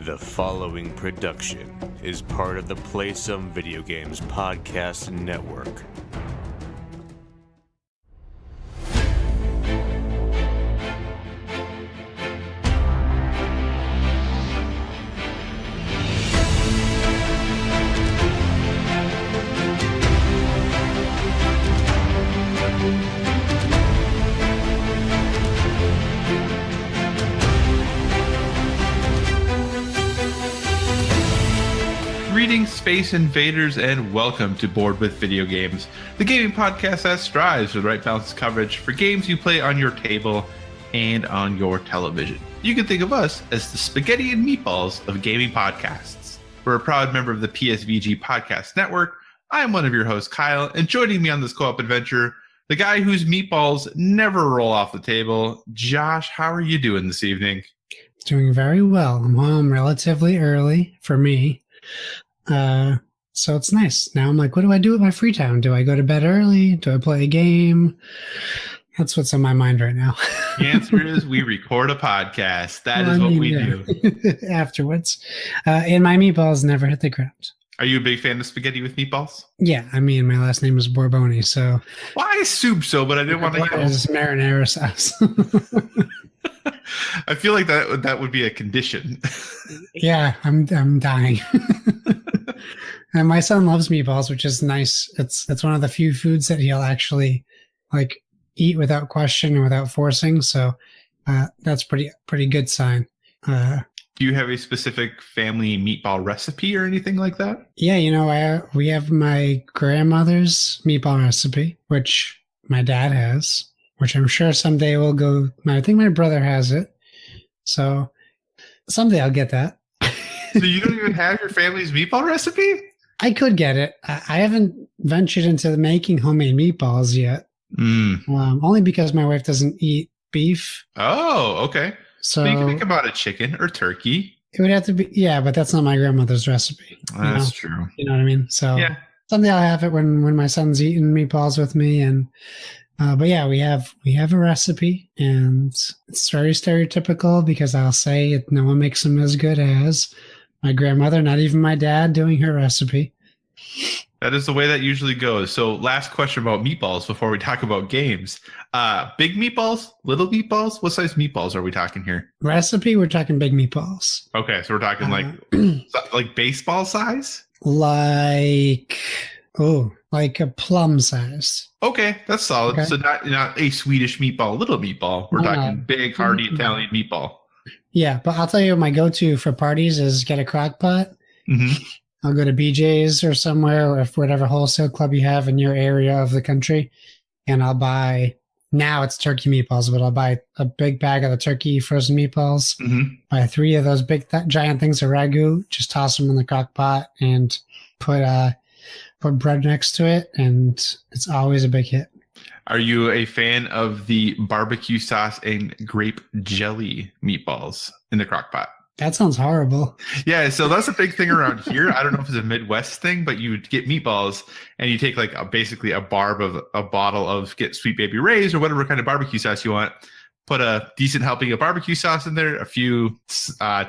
The following production is part of the Play Some Video Games podcast network. Greetings, Space Invaders, and welcome to Board with Video Games, the gaming podcast that strives for the right balance of coverage for games you play on your table and on your television. You can think of us as the spaghetti and meatballs of gaming podcasts. We're a proud member of the PSVG Podcast Network. I am one of your hosts, Kyle, and joining me on this co-op adventure, the guy whose meatballs never roll off the table, Josh. How are you doing this evening? Doing very well. I'm home relatively early for me. So it's nice. Now I'm like, what do I do with my free time? Do I go to bed early? Do I play a game? That's what's on my mind right now. The answer is we record a podcast. That is what we do. Afterwards. And my meatballs never hit the ground. Are you a big fan of spaghetti with meatballs? Yeah, I mean, my last name is Borboni, so... Well, I assumed so, but I didn't want to... It's marinara sauce. I feel like that would be a condition. Yeah, I'm dying. And my son loves meatballs, which is nice. It's one of the few foods that he'll actually like eat without question and without forcing. So that's pretty good sign. Do you have a specific family meatball recipe or anything like that? Yeah, we have my grandmother's meatball recipe, which my dad has, which I'm sure someday will go. I think my brother has it. So someday I'll get that. So you don't even have your family's meatball recipe? I could get it. I haven't ventured into making homemade meatballs yet. Only because my wife doesn't eat beef. Oh, okay. So you can think about a chicken or turkey. It would have to be, yeah, but that's not my grandmother's recipe. That's true. You know what I mean? So yeah. Someday I'll have it when my son's eating meatballs with me. And but yeah, we have a recipe, and it's very stereotypical because I'll say no one makes them as good as my grandmother, not even my dad doing her recipe. That is the way that usually goes. So last question about meatballs before we talk about games. Big meatballs, little meatballs? What size meatballs are we talking here? Recipe, we're talking big meatballs. Okay, so we're talking like baseball size? Like a plum size. Okay, that's solid. Okay. So not a Swedish meatball, little meatball. We're talking big, hearty Italian meatball. Yeah, but I'll tell you, my go-to for parties is get a crock pot. Mm-hmm. I'll go to BJ's or somewhere, or if whatever wholesale club you have in your area of the country, and I'll buy, now it's turkey meatballs, but I'll buy a big bag of the turkey frozen meatballs, buy 3 of those big giant things of ragu, just toss them in the crock pot and put bread next to it, and it's always a big hit. Are you a fan of the barbecue sauce and grape jelly meatballs in the crock pot? That sounds horrible. Yeah, so that's a big thing around here. I don't know if it's a Midwest thing, but you get meatballs and you take like basically a bottle of get Sweet Baby Ray's or whatever kind of barbecue sauce you want. Put a decent helping of barbecue sauce in there, a few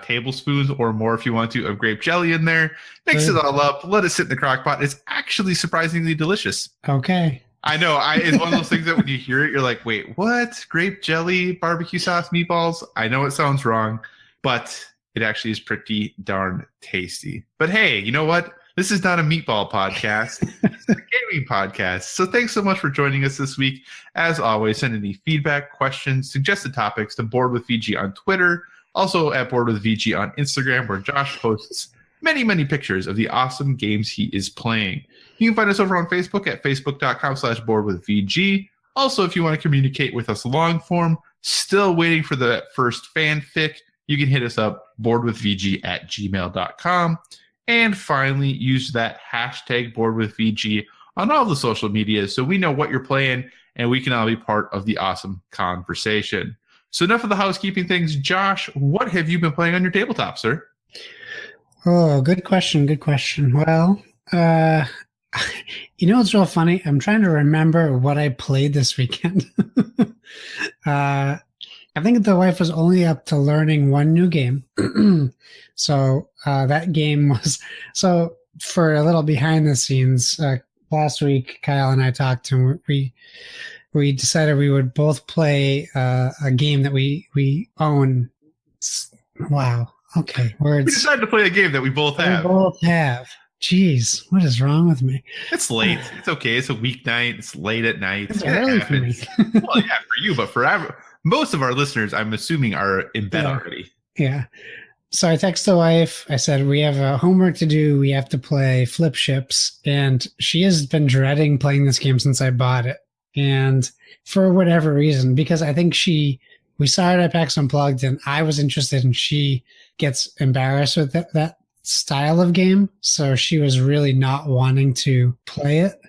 tablespoons or more if you want to of grape jelly in there. Mix it all up, let it sit in the crock pot. It's actually surprisingly delicious. Okay. I know. It's one of those things that when you hear it, you're like, wait, what? Grape jelly, barbecue sauce, meatballs? I know it sounds wrong, but it actually is pretty darn tasty. But hey, you know what? This is not a meatball podcast. It's a gaming podcast. So thanks so much for joining us this week. As always, send any feedback, questions, suggested topics to Board with VG on Twitter. Also at Board with VG on Instagram, where Josh posts many, many pictures of the awesome games he is playing. You can find us over on Facebook at facebook.com/boardwithvg. Also, if you want to communicate with us long form, still waiting for the first fanfic, you can hit us up, boardwithvg@gmail.com. And finally, use that hashtag boardwithvg on all the social media so we know what you're playing and we can all be part of the awesome conversation. So enough of the housekeeping things. Josh, what have you been playing on your tabletop, sir? Oh, good question. Good question. Well, you know what's real funny? I'm trying to remember what I played this weekend. I think the wife was only up to learning one new game. So that game was so for a little behind the scenes. Last week, Kyle and I talked, and we decided we would both play a game that we own. Wow. Okay. Words. We decided to play a game that we both have. We both have. Jeez, what is wrong with me? It's late. It's okay. It's a weeknight. It's late at night. It's early for me. Well, yeah, for you, but for most of our listeners, I'm assuming are in bed already. Yeah. So I text the wife. I said, we have a homework to do. We have to play Flip Ships. And she has been dreading playing this game since I bought it. And for whatever reason, because I think we saw it at PAX Unplugged and I was interested and she gets embarrassed with that style of game. So she was really not wanting to play it.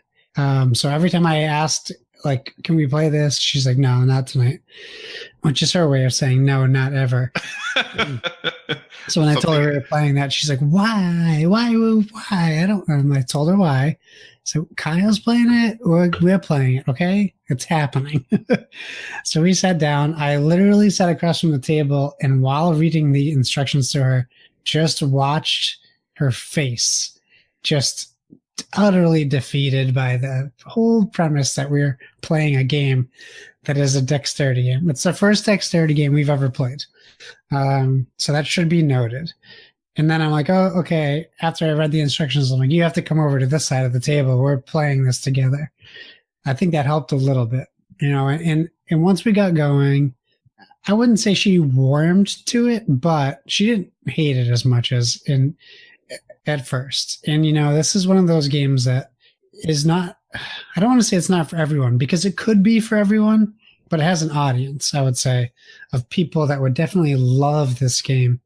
So every time I asked, like, can we play this? She's like, no, not tonight. Which is her way of saying no, not ever. So when I told her we were playing that, she's like, why? I don't know. And I told her why. So Kyle's playing it, we're playing it, okay? It's happening. So we sat down. I literally sat across from the table, and while reading the instructions to her, just watched her face, just utterly defeated by the whole premise that we're playing a game that is a dexterity game. It's the first dexterity game we've ever played. So that should be noted. And then I'm like, oh, okay. After I read the instructions, I'm like, you have to come over to this side of the table. We're playing this together. I think that helped a little bit, and once we got going, I wouldn't say she warmed to it, but she didn't hate it as much as at first. And, this is one of those games that is not, I don't want to say it's not for everyone, because it could be for everyone, but it has an audience, I would say, of people that would definitely love this game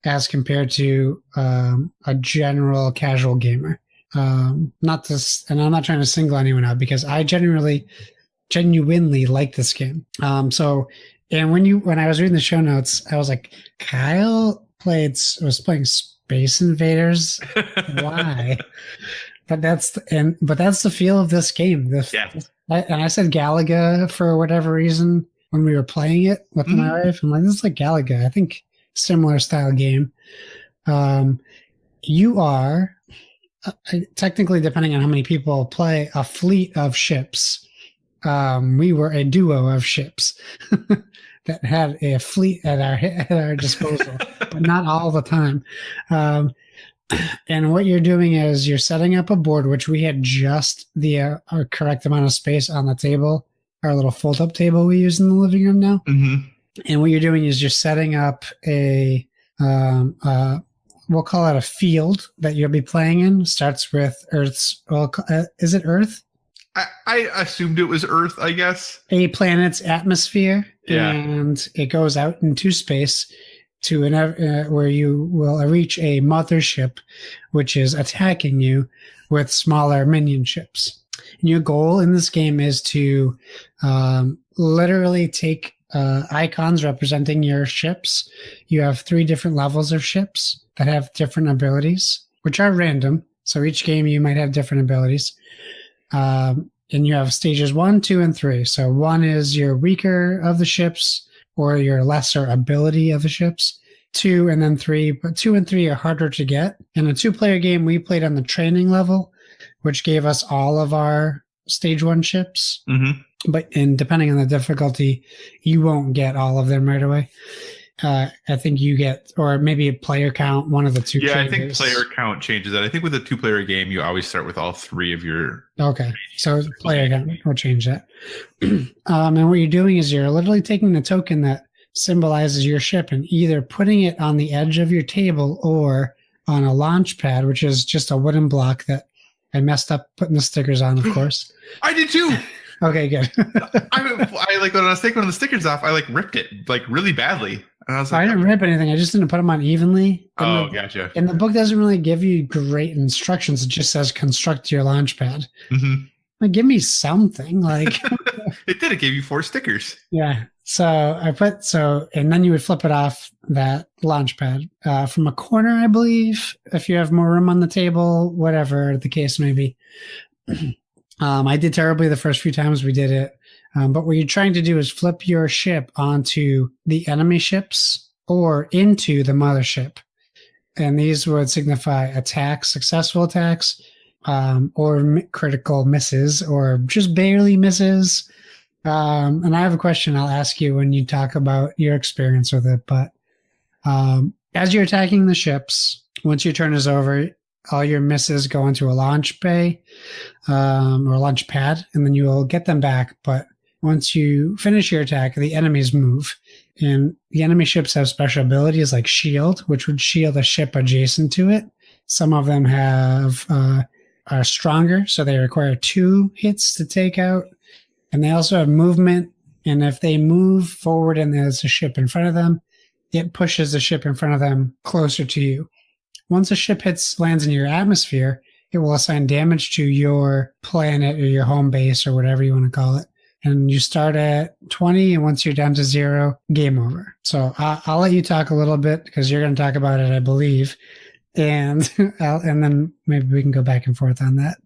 as compared to a general casual gamer. Not this, and I'm not trying to single anyone out, because I genuinely like this game. And when I was reading the show notes, I was like, Kyle was playing Space Invaders. Why? But that's the feel of this game. And I said Galaga for whatever reason when we were playing it with my wife. I'm like, this is like Galaga. I think similar style game. You are technically, depending on how many people play, a fleet of ships. We were a duo of ships that had a fleet at our disposal, but not all the time. And what you're doing is you're setting up a board, which we had just the correct amount of space on the table, our little fold-up table we use in the living room now. Mm-hmm. And what you're doing is you're setting up a we'll call it a field that you'll be playing in. Starts with Earth's. Well, is it Earth? I assumed it was Earth, I guess. A planet's atmosphere, and it goes out into space to where you will reach a mothership, which is attacking you with smaller minion ships. And your goal in this game is to literally take icons representing your ships. You have 3 different levels of ships that have different abilities, which are random. So each game you might have different abilities. And you have stages 1, 2, and 3. So 1 is your weaker of the ships or your lesser ability of the ships. 2 and then 3, but 2 and 3 are harder to get. In a 2-player game, we played on the training level, which gave us all of our stage 1 ships. Mm-hmm. But depending on the difficulty, you won't get all of them right away. I think you get, or maybe a player count, one of the two. Yeah, changes. I think player count changes that. I think with a 2-player game, you always start with all 3 of your. Okay, so player count will change that. And what you're doing is you're literally taking the token that symbolizes your ship and either putting it on the edge of your table or on a launch pad, which is just a wooden block that I messed up putting the stickers on, of course. I did too. Okay, good. I like when I was taking one of the stickers off, I ripped it really badly. And I was like, I didn't rip anything. I just didn't put them on evenly. Gotcha. And the book doesn't really give you great instructions. It just says construct your launch pad. Mm-hmm. Like, give me something. Like it did. It gave you 4 stickers. Yeah. So and then you would flip it off that launch pad from a corner, I believe, if you have more room on the table, whatever the case may be. I did terribly the first few times we did it. But what you're trying to do is flip your ship onto the enemy ships or into the mothership. And these would signify attacks, successful attacks, or critical misses, or just barely misses. And I have a question I'll ask you when you talk about your experience with it. But as you're attacking the ships, once your turn is over, all your misses go into a launch bay or a launch pad, and then you will get them back. But once you finish your attack, the enemies move. And the enemy ships have special abilities like shield, which would shield a ship adjacent to it. Some of them are stronger, so they require 2 hits to take out. And they also have movement. And if they move forward and there's a ship in front of them, it pushes the ship in front of them closer to you. Once a ship lands in your atmosphere, it will assign damage to your planet or your home base or whatever you want to call it. And you start at 20, and once you're down to 0, game over. So I'll let you talk a little bit because you're going to talk about it, I believe. And then maybe we can go back and forth on that.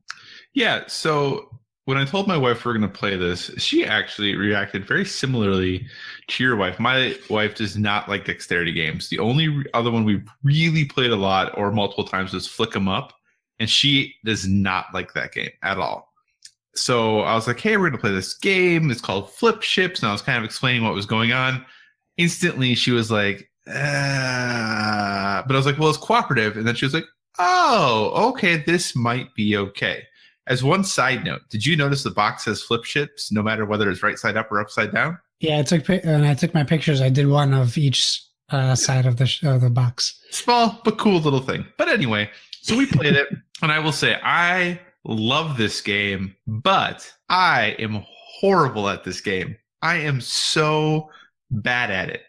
Yeah, so when I told my wife we were going to play this, she actually reacted very similarly to your wife. My wife does not like dexterity games. The only other one we really played a lot or multiple times was Flick 'em Up, and she does not like that game at all. So I was like, hey, we're going to play this game. It's called Flip Ships. And I was kind of explaining what was going on. Instantly, she was like, but I was like, well, it's cooperative. And then she was like, oh, okay, this might be okay. As one side note, did you notice the box says Flip Ships, no matter whether it's right side up or upside down? Yeah, I took my pictures. I did one of each side of the box. Small, but cool little thing. But anyway, so we played it. And I will say, I love this game, but I am horrible at this game. I am so bad at it.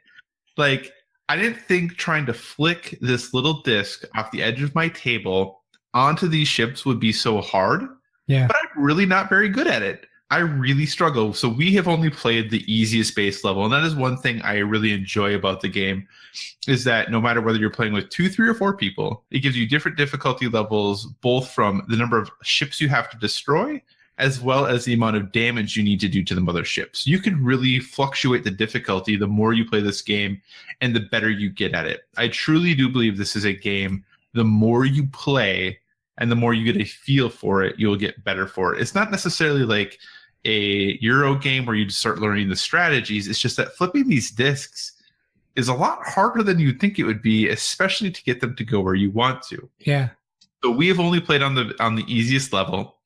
Like, I didn't think trying to flick this little disc off the edge of my table onto these ships would be so hard. Yeah. But I'm really not very good at it. I really struggle. So we have only played the easiest base level. And that is one thing I really enjoy about the game, is that no matter whether you're playing with 2, 3, or 4 people, it gives you different difficulty levels, both from the number of ships you have to destroy, as well as the amount of damage you need to do to the motherships. You can really fluctuate the difficulty the more you play this game and the better you get at it. I truly do believe this is a game, the more you play and the more you get a feel for it, you'll get better for it. It's not necessarily like a Euro game where you just start learning the strategies. It's just that flipping these discs is a lot harder than you'd think it would be, especially to get them to go where you want to. Yeah. So we have only played on the easiest level.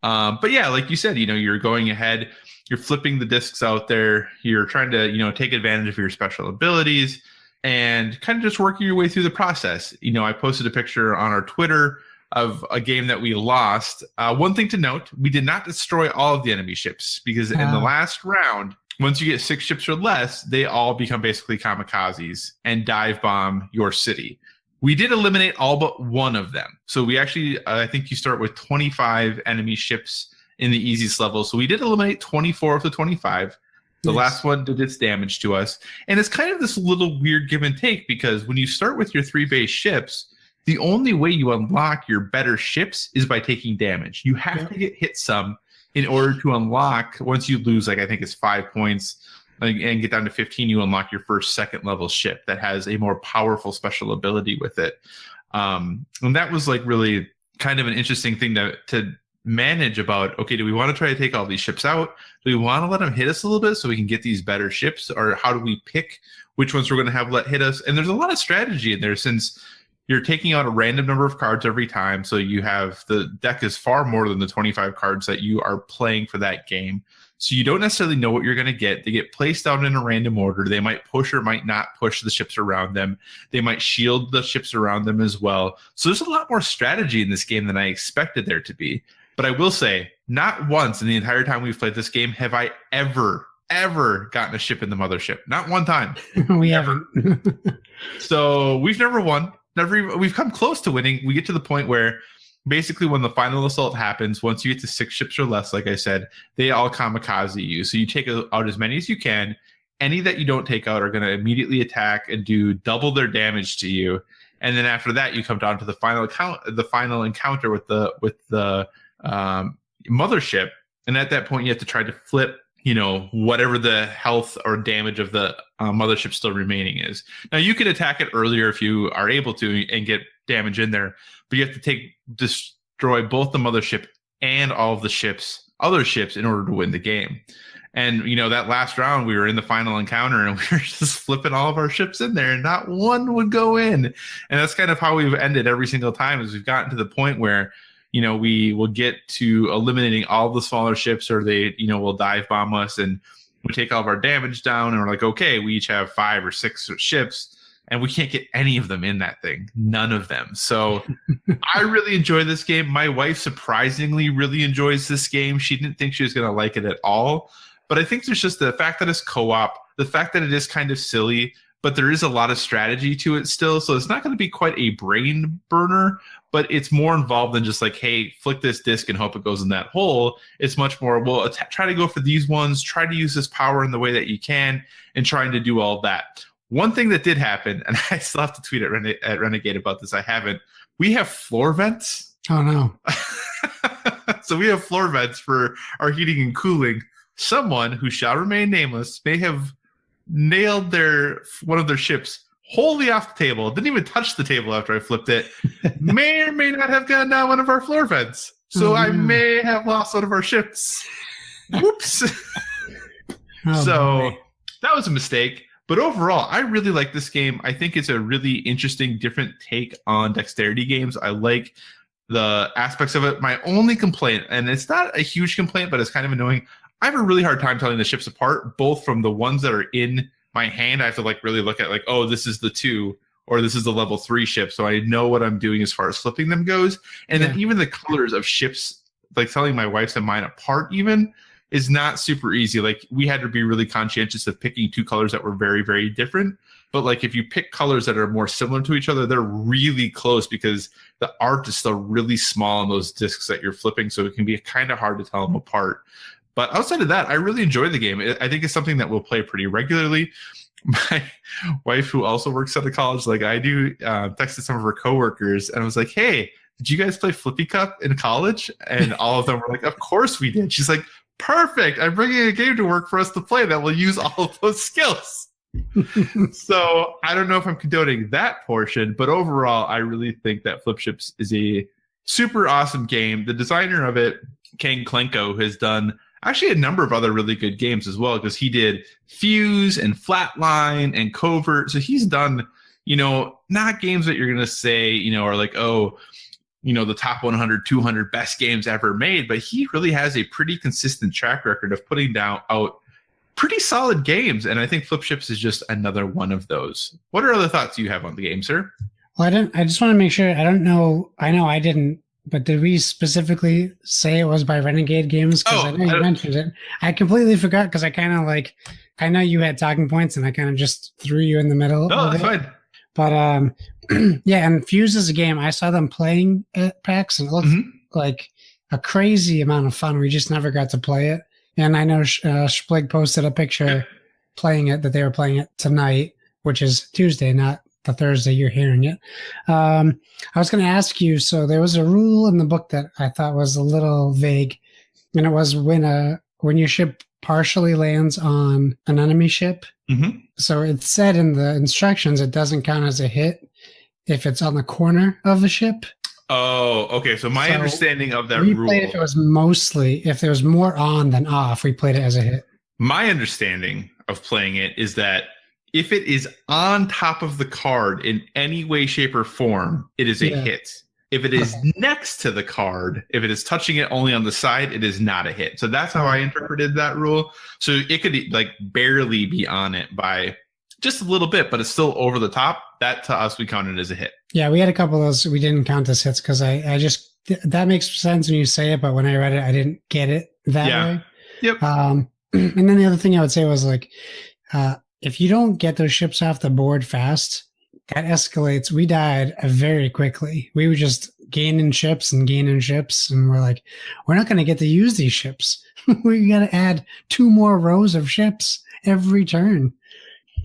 But yeah, like you said, you're going ahead, you're flipping the discs out there, you're trying to, take advantage of your special abilities and kind of just working your way through the process. I posted a picture on our Twitter of a game that we lost. One thing to note, we did not destroy all of the enemy ships because in the last round, once you get 6 ships or less, they all become basically kamikazes and dive bomb your city. We did eliminate all but one of them. So we actually, I think you start with 25 enemy ships in the easiest level. So we did eliminate 24 of the 25. The last one did its damage to us. And it's kind of this little weird give and take, because when you start with your 3 base ships, the only way you unlock your better ships is by taking damage. You have to get hit some in order to unlock. Once you lose, I think it's 5 points and get down to 15, you unlock your first 2nd level ship that has a more powerful special ability with it. And that was really kind of an interesting thing to manage about, okay, do we want to try to take all these ships out? Do we want to let them hit us a little bit so we can get these better ships? Or how do we pick which ones we're going to have let hit us? And there's a lot of strategy in there, since you're taking out a random number of cards every time. So you have, the deck is far more than the 25 cards that you are playing for that game. So you don't necessarily know what you're going to get. They get placed out in a random order. They might push or might not push the ships around them. They might shield the ships around them as well. So there's a lot more strategy in this game than I expected there to be. But I will say, not once in the entire time we've played this game have I ever gotten a ship in the mothership. Not one time. We haven't. So we've never won. We've come close to winning. We get to the point where basically when the final assault happens, once you get to 6 ships or less, like I said, they all kamikaze you. So you take out as many as you can. Any that you don't take out are going to immediately attack and do double their damage to you. And then after that, you come down to the final encounter with the mothership. And at that point, you have to try to flip, whatever the health or damage of the mothership still remaining is. Now, you can attack it earlier if you are able to and get damage in there, but you have to destroy both the mothership and all of the other ships in order to win the game. And, that last round, we were in the final encounter and we were just flipping all of our ships in there and not one would go in. And that's kind of how we've ended every single time, is we've gotten to the point where, we will get to eliminating all the smaller ships, or they, will dive bomb us, and we take all of our damage down and we're like, okay, we each have 5 or 6 ships and we can't get any of them in that thing. None of them. So I really enjoy this game. My wife surprisingly really enjoys this game. She didn't think she was going to like it at all. But I think there's just the fact that it's co-op, the fact that it is kind of silly, but there is a lot of strategy to it still. So it's not going to be quite a brain burner, but it's more involved than just like, hey, flick this disc and hope it goes in that hole. It's much more, well, try to go for these ones, try to use this power in the way that you can, and trying to do all that. One thing that did happen, and I still have to tweet at Renegade about this, I haven't, we have floor vents. Oh, no. So we have floor vents for our heating and cooling. Someone who shall remain nameless may have nailed one of their ships wholly off the table. Didn't even touch the table after I flipped it. May or may not have gone down one of our floor vents. So I may have lost one of our ships. Whoops. So that was a mistake. But overall, I really like this game. I think it's a really interesting, different take on dexterity games. I like the aspects of it. My only complaint, and it's not a huge complaint, but it's kind of annoying, I have a really hard time telling the ships apart, both from the ones that are in my hand. I have to really look at oh, this is the 2 or this is the level 3 ship. So I know what I'm doing as far as flipping them goes. And then even the colors of ships, telling my wife's and mine apart even is not super easy. We had to be really conscientious of picking 2 colors that were very, very different. But if you pick colors that are more similar to each other, they're really close because the art is still really small on those discs that you're flipping. So it can be kind of hard to tell them apart. But outside of that, I really enjoy the game. I think it's something that we'll play pretty regularly. My wife, who also works at a college like I do, texted some of her coworkers and was like, hey, did you guys play Flippy Cup in college? And all of them were like, of course we did. She's like, perfect. I'm bringing a game to work for us to play that will use all of those skills. So I don't know if I'm condoning that portion, but overall, I really think that Flip Ships is a super awesome game. The designer of it, Ken Klenko, has done actually a number of other really good games as well, because he did Fuse and Flatline and Covert. So he's done, not games that you're going to say, are the top 100, 200 best games ever made, but he really has a pretty consistent track record of putting out pretty solid games. And I think Flip Ships is just another one of those. What are other thoughts you have on the game, sir? Well, I just want to make sure. I don't know. I know I didn't. But did we specifically say it was by Renegade Games? Because I know you mentioned it. I completely forgot because I kind of I know you had talking points and I kind of just threw you in the middle. No, that's fine. But yeah, and Fuse is a game. I saw them playing at PAX and it looked like a crazy amount of fun. We just never got to play it. And I know Splig posted a picture playing it, that they were playing it tonight, which is Tuesday, not the Thursday you're hearing it. I was going to ask you, so there was a rule in the book that I thought was a little vague, and it was when your ship partially lands on an enemy ship. So it said in the instructions it doesn't count as a hit if it's on the corner of the ship. Oh, okay. So my understanding of that rule, played if there was more on than off, we played it as a hit. My understanding of playing it is that if it is on top of the card in any way, shape, or form, it is a hit. If it is next to the card, if it is touching it only on the side, it is not a hit. So that's how I interpreted that rule. So it could barely be on it by just a little bit, but it's still over the top. That to us, we counted as a hit. Yeah, we had a couple of those we didn't count as hits because I just, that makes sense when you say it, but when I read it, I didn't get it that way. Yep. And then the other thing I would say was if you don't get those ships off the board fast, that escalates. We died very quickly. We were just gaining ships, and we're like, we're not going to get to use these ships. We got to add 2 more rows of ships every turn.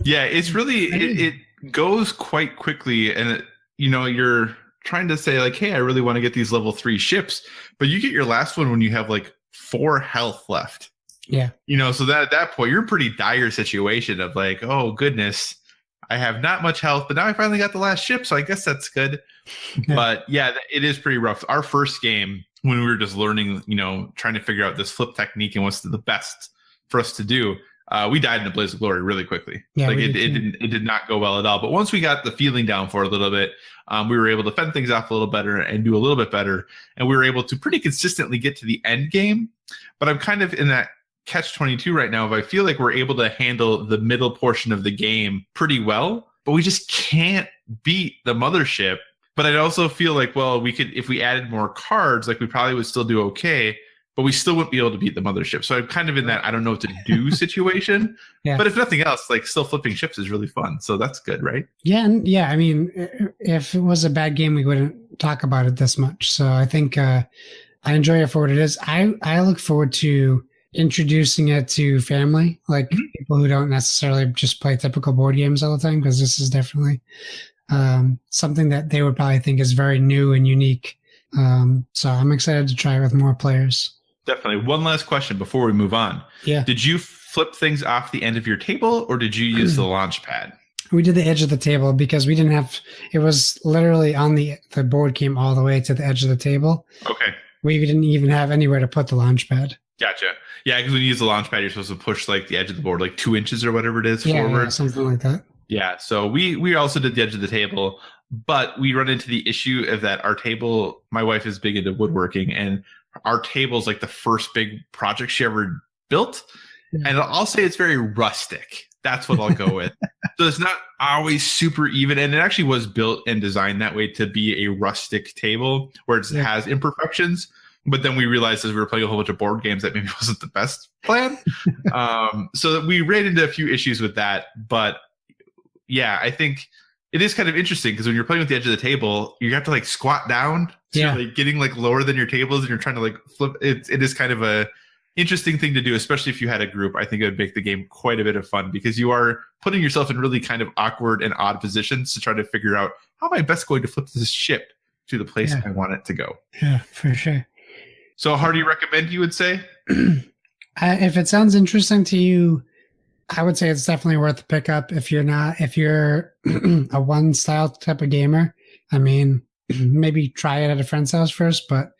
Yeah, it's really, it goes quite quickly, and you're trying to say hey, I really want to get these level 3 ships, but you get your last one when you have 4 health left. Yeah. So that at that point, you're in a pretty dire situation of like, oh goodness, I have not much health, but now I finally got the last ship, so I guess that's good. Yeah. But yeah, it is pretty rough. Our first game, when we were just learning, trying to figure out this flip technique and what's the best for us to do, we died in a blaze of glory really quickly. Yeah, like it did not go well at all. But once we got the feeling down for a little bit, we were able to fend things off a little better and do a little bit better. And we were able to pretty consistently get to the end game. But I'm kind of in that catch-22 right now. If I feel like we're able to handle the middle portion of the game pretty well, but we just can't beat the mothership. But I also feel like, well, we could, if we added more cards, like we probably would still do okay, but we still wouldn't be able to beat the mothership. So I'm kind of in that I don't know what to do situation. Yeah. But if nothing else, like still flipping ships is really fun. So that's good, right? Yeah. And yeah, I mean, if it was a bad game, we wouldn't talk about it this much. So I think I enjoy it for what it is. I look forward to introducing it to family, like people who don't necessarily just play typical board games all the time, because this is definitely something that they would probably think is very new and unique. So I'm excited to try it with more players. Definitely. One last question before we move on. Yeah. Did you flip things off the end of your table, or did you use the launch pad? We did the edge of the table because we didn't have, it was literally on the board came all the way to the edge of the table. Okay. We didn't even have anywhere to put the launch pad. Gotcha. Yeah, because when you use the launch pad, you're supposed to push like the edge of the board, like 2 inches or whatever it is forward. Yeah, something like that. Yeah, so we also did the edge of the table, but we run into the issue of that our table, my wife is big into woodworking, and our table's like the first big project she ever built. Yeah. And I'll say it's very rustic. That's what I'll go with. So it's not always super even. And it actually was built and designed that way to be a rustic table where it has imperfections. But then we realized as we were playing a whole bunch of board games that maybe wasn't the best plan. So we ran into a few issues with that. But yeah, I think it is kind of interesting because when you're playing with the edge of the table, you have to like squat down. So you're like getting like lower than your tables and you're trying to like flip. It is kind of a interesting thing to do, especially if you had a group. I think it would make the game quite a bit of fun because you are putting yourself in really kind of awkward and odd positions to try to figure out how am I best going to flip this ship to the place I want it to go. Yeah, for sure. So how do you recommend, you would say? If it sounds interesting to you, I would say it's definitely worth the pickup. If you're a one style type of gamer, I mean, maybe try it at a friend's house first. But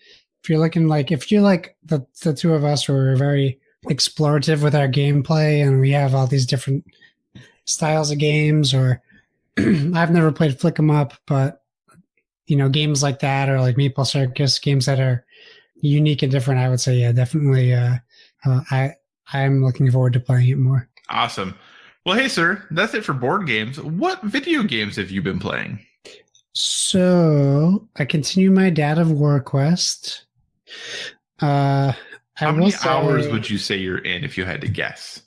if you're like the two of us, were very explorative with our gameplay and we have all these different styles of games, or I've never played Flick 'em Up, but games like that, or like Meeple Circus, games that are unique and different, I would say, yeah, definitely. I'm looking forward to playing it more. Awesome. Well, hey, sir, that's it for board games. What video games have you been playing? So I continue my Dad of War quest. How many hours would you say you're in if you had to guess?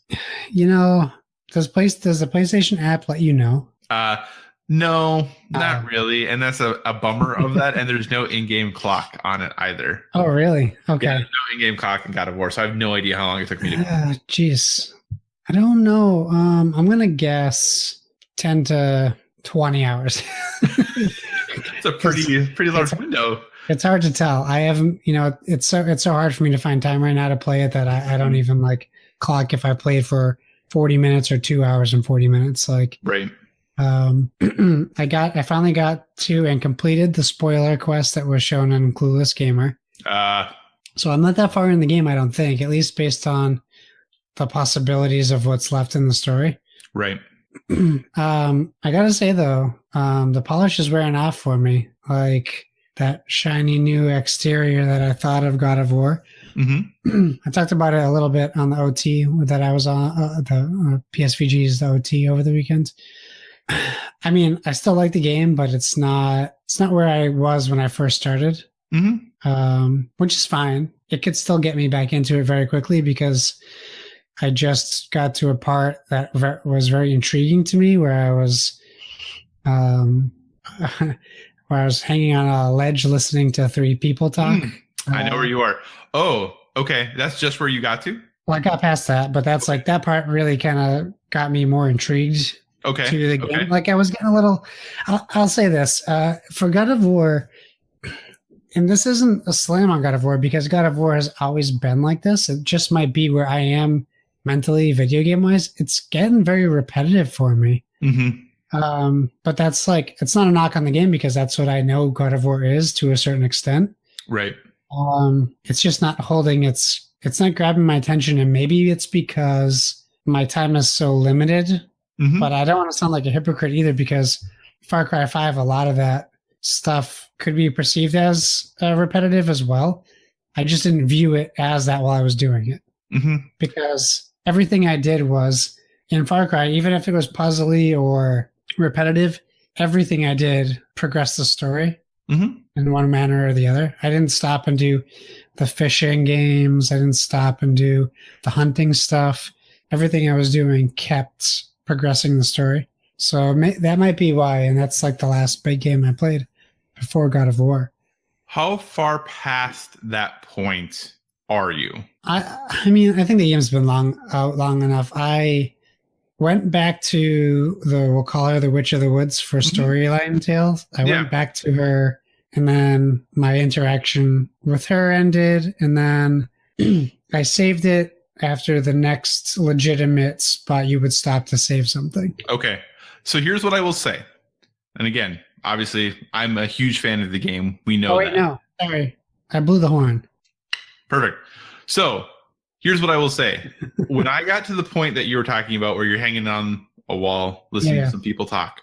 Does the PlayStation app let you know? No, not really. And that's a bummer of that. And there's no in-game clock on it either. Oh, really? Okay. Yeah, there's no in-game clock in God of War, so I have no idea how long it took me to. Jeez. I don't know. I'm going to guess 10 to 20 hours. It's a pretty large window. It's hard to tell. I haven't, it's so hard for me to find time right now to play it that I don't even like clock if I played for 40 minutes or 2 hours and 40 minutes. Like, right. I finally got to and completed the spoiler quest that was shown on Clueless Gamer. So I'm not that far in the game, I don't think, at least based on the possibilities of what's left in the story. Right. I gotta say though, the polish is wearing off for me. Like that shiny new exterior that I thought of God of War. Mm-hmm. I talked about it a little bit on the OT that I was on, the PSVG's the OT over the weekend. I mean, I still like the game, but it's not where I was when I first started. Mm-hmm. Which is fine. It could still get me back into it very quickly because I just got to a part that was very intriguing to me, where I was, hanging on a ledge listening to three people talk. I know where you are. Oh, okay. That's just where you got to? Well, I got past that, but that's like that part really kind of got me more intrigued. Okay. To the game. Like I was getting a little. I'll say this: for God of War, and this isn't a slam on God of War because God of War has always been like this. It just might be where I am mentally, video game wise. It's getting very repetitive for me. But that's like, it's not a knock on the game because that's what I know God of War is to a certain extent. Right. It's just not holding it's not grabbing my attention, and maybe it's because my time is so limited. But I don't want to sound like a hypocrite either because Far Cry 5, a lot of that stuff could be perceived as repetitive as well. I just didn't view it as that while I was doing it. Because everything I did was in Far Cry, even if it was puzzly or repetitive, everything I did progressed the story in one manner or the other. I didn't stop and do the fishing games. I didn't stop and do the hunting stuff. Everything I was doing kept progressing the story. So that might be why, and that's like the last big game I played before God of War. How far past that point are you? I mean, I think the game's been out long enough. I went back to we'll call her the Witch of the Woods for storyline tales. I went back to her, and then my interaction with her ended, and then I saved it after the next legitimate spot you would stop to save something. Okay. So here's what I will say. And again, obviously, I'm a huge fan of the game. We know that. No. Sorry. I blew the horn. Perfect. So here's what I will say. When I got to the point that you were talking about where you're hanging on a wall, listening to some people talk,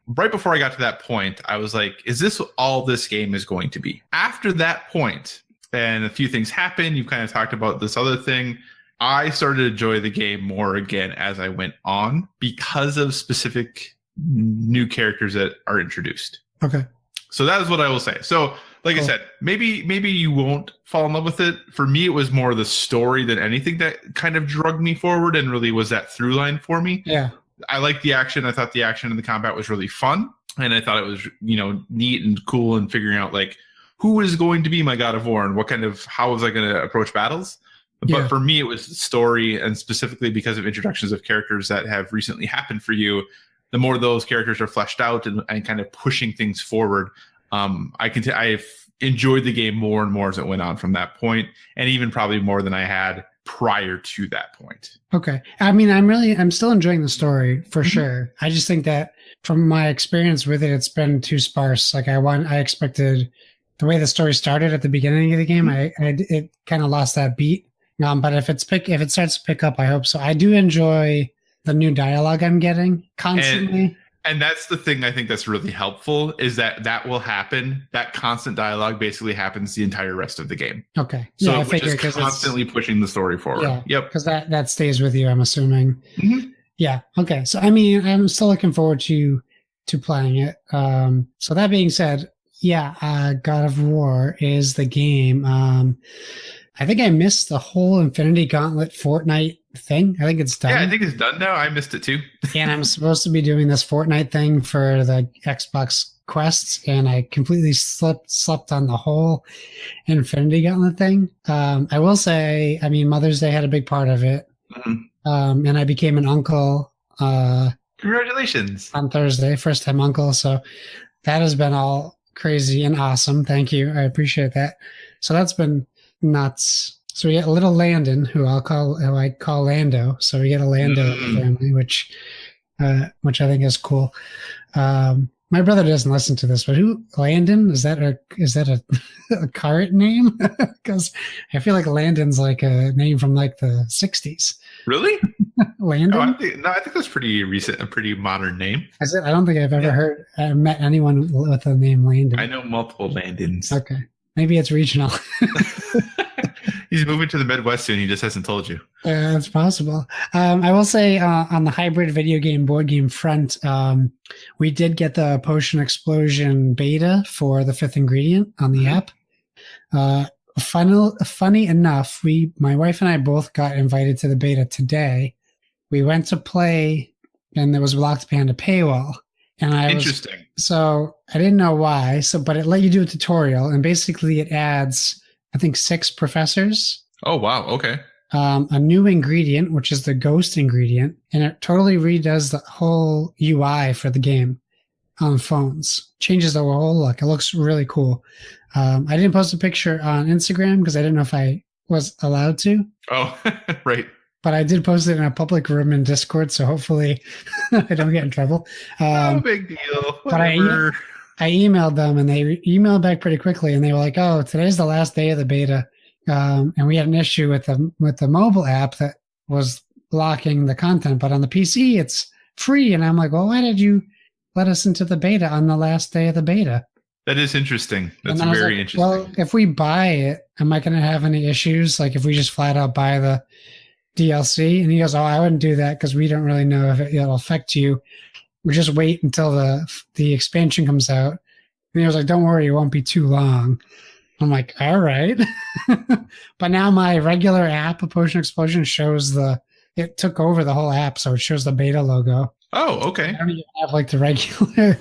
right before I got to that point, I was like, is this all this game is going to be? After that point, and a few things happened, you kind of talked about this other thing, I started to enjoy the game more again as I went on because of specific new characters that are introduced. Okay. So that is what I will say. So, like I said, maybe you won't fall in love with it. For me, it was more the story than anything that kind of drugged me forward and really was that through line for me. Yeah. I liked the action. I thought the action and the combat was really fun. And I thought it was, neat and cool and figuring out like who is going to be my God of War and how was I going to approach battles. But for me, it was the story, and specifically because of introductions of characters that have recently happened for you, the more those characters are fleshed out and kind of pushing things forward, I've enjoyed the game more and more as it went on from that point, and even probably more than I had prior to that point. Okay. I mean, I'm still enjoying the story for sure. I just think that from my experience with it, it's been too sparse. Like I expected the way the story started at the beginning of the game, it kind of lost that beat. But if it starts to pick up, I hope so. I do enjoy the new dialogue I'm getting constantly. And that's the thing I think that's really helpful is that will happen. That constant dialogue basically happens the entire rest of the game. Okay. So I which is constantly pushing the story forward. Yeah. Yep. Because that stays with you, I'm assuming. Yeah. Okay. So, I mean, I'm still looking forward to playing it. So that being said, God of War is the game. I think I missed the whole Infinity Gauntlet Fortnite thing. I think it's done. Yeah, I think it's done now. I missed it too. And I'm supposed to be doing this Fortnite thing for the Xbox quests, and I completely slept on the whole Infinity Gauntlet thing. I will say, I mean, Mother's Day had a big part of it. And I became an uncle. Congratulations. On Thursday, first time uncle. So that has been all crazy and awesome. Thank you. I appreciate that. So that's been nuts. So we get a little Landon, who I call Lando. So we get a Lando in the family, which I think is cool. My brother doesn't listen to this, but Landon, is that a current name? Because I feel like Landon's like a name from like the 60s. Really? Landon? I think that's pretty recent, a pretty modern name. I don't think I've ever met anyone with the name Landon. I know multiple Landons. Okay. Maybe it's regional. He's moving to the Midwest soon. He just hasn't told you. It's possible. I will say on the hybrid video game board game front, we did get the Potion Explosion beta for the Fifth Ingredient on the app. Funny enough, my wife and I both got invited to the beta today. We went to play, and there was blocked behind a paywall. And Interesting. So I didn't know why. But it let you do a tutorial, and basically it adds, I think, 6 professors. Oh wow! Okay. A new ingredient, which is the ghost ingredient, and it totally redoes the whole UI for the game. on phones. Changes the whole look. It looks really cool. I didn't post a picture on Instagram because I didn't know if I was allowed to. Oh, right. But I did post it in a public room in Discord, so hopefully I don't get in trouble. No big deal. But I emailed them, and they emailed back pretty quickly, and they were like, "Oh, today's the last day of the beta, and we had an issue with the mobile app that was blocking the content, but on the PC it's free." And I'm like, "Well, why did you let us into the beta on the last day of the beta?" That is interesting. That's very interesting. Well, if we buy it, am I going to have any issues? Like if we just flat out buy the DLC? And he goes, "Oh, I wouldn't do that because we don't really know if it'll affect you. We just wait until the expansion comes out." And he was like, "Don't worry, it won't be too long." I'm like, all right. But now my regular app, A Potion Explosion, shows it took over the whole app, so it shows the beta logo. Oh, okay. I don't even have like the regular,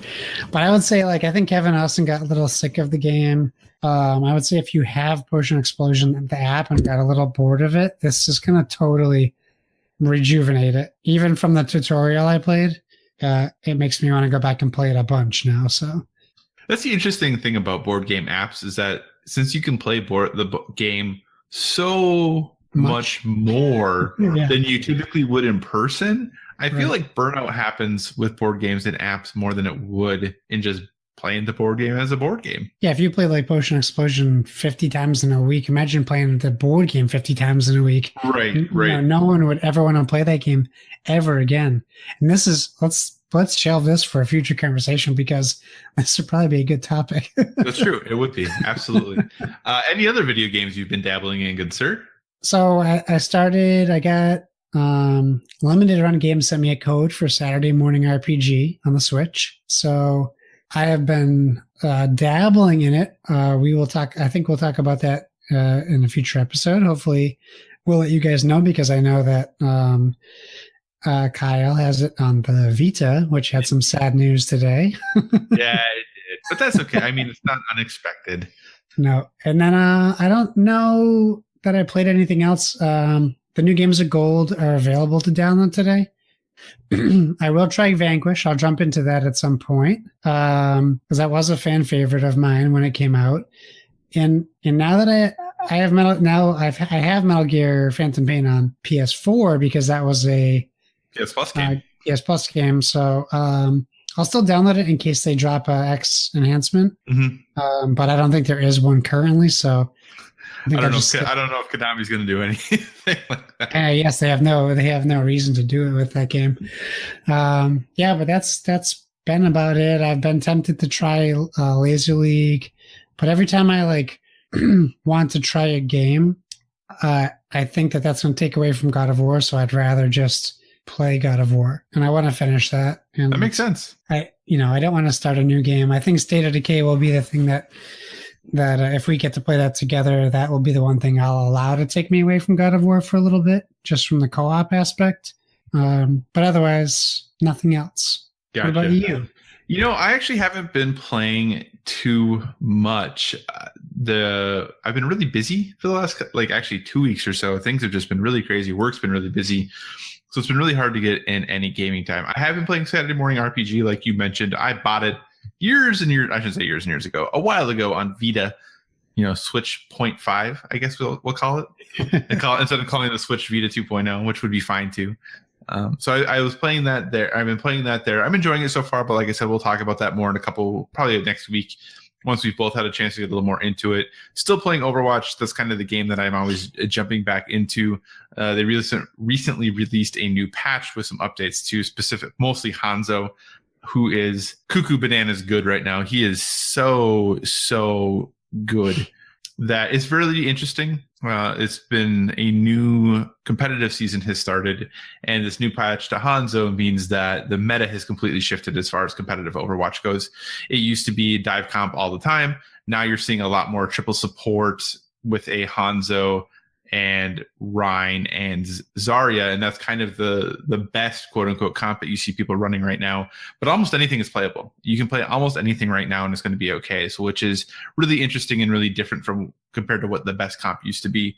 but I would say like I think Kevin Austin got a little sick of the game. I would say if you have Potion Explosion, the app, and got a little bored of it, this is going to totally rejuvenate it. Even from the tutorial I played, it makes me want to go back and play it a bunch now. So that's the interesting thing about board game apps is that since you can play the game so much more than you typically would in person, I feel like burnout happens with board games and apps more than it would in just playing the board game as a board game. Yeah, if you play like Potion Explosion 50 times in a week, imagine playing the board game 50 times in a week. Right. You know, no one would ever want to play that game ever again. And this is, let's shelve this for a future conversation because this would probably be a good topic. That's true. It would be. Absolutely. Any other video games you've been dabbling in, good sir? So I got Limited Run Games sent me a code for Saturday Morning RPG on the Switch. So I have been dabbling in it. I think we'll talk about that in a future episode. Hopefully we'll let you guys know because I know that Kyle has it on the Vita, which had some sad news today. Yeah, it did. But that's okay. I mean, it's not unexpected. No. And then I don't know that I played anything else. The new games of gold are available to download today. I will try Vanquish. I'll jump into that at some point because that was a fan favorite of mine when it came out. And now that I have Metal Gear Phantom Pain on PS4 because that was a PS Plus game. PS Plus game. So I'll still download it in case they drop a X enhancement. Mm-hmm. But I don't think there is one currently. So I don't know if Konami's going to do anything like that. Yes, they have no reason to do it with that game. But that's been about it. I've been tempted to try Laser League, but every time I want to try a game, I think that's going to take away from God of War. So I'd rather just play God of War, and I want to finish that. And that makes sense. I don't want to start a new game. I think State of Decay will be the thing that if we get to play that together, that will be the one thing I'll allow to take me away from God of War for a little bit, just from the co-op aspect. But otherwise, nothing else. Gotcha. What about you? I actually haven't been playing too much. I've been really busy for the last, actually 2 weeks or so. Things have just been really crazy. Work's been really busy. So it's been really hard to get in any gaming time. I have been playing Saturday Morning RPG, like you mentioned. I bought it years and years ago, a while ago on Vita, Switch 0.5, I guess we'll call it. Instead of calling the Switch Vita 2.0, which would be fine too. So I was playing that there. I've been playing that there. I'm enjoying it so far, but like I said, we'll talk about that more in probably next week, once we've both had a chance to get a little more into it. Still playing Overwatch. That's kind of the game that I'm always jumping back into. They recently released a new patch with some updates to mostly Hanzo, who is cuckoo bananas good right now. He is so good that it's really interesting. It's been a new competitive season has started, and this new patch to Hanzo means that the meta has completely shifted as far as competitive Overwatch goes. It used to be dive comp all the time. Now you're seeing a lot more triple support with a Hanzo and Rhine and Zarya, and that's kind of the best quote-unquote comp that you see people running right now. But almost anything is playable. You can play almost anything right now and it's going to be okay, so which is really interesting and really different compared to what the best comp used to be.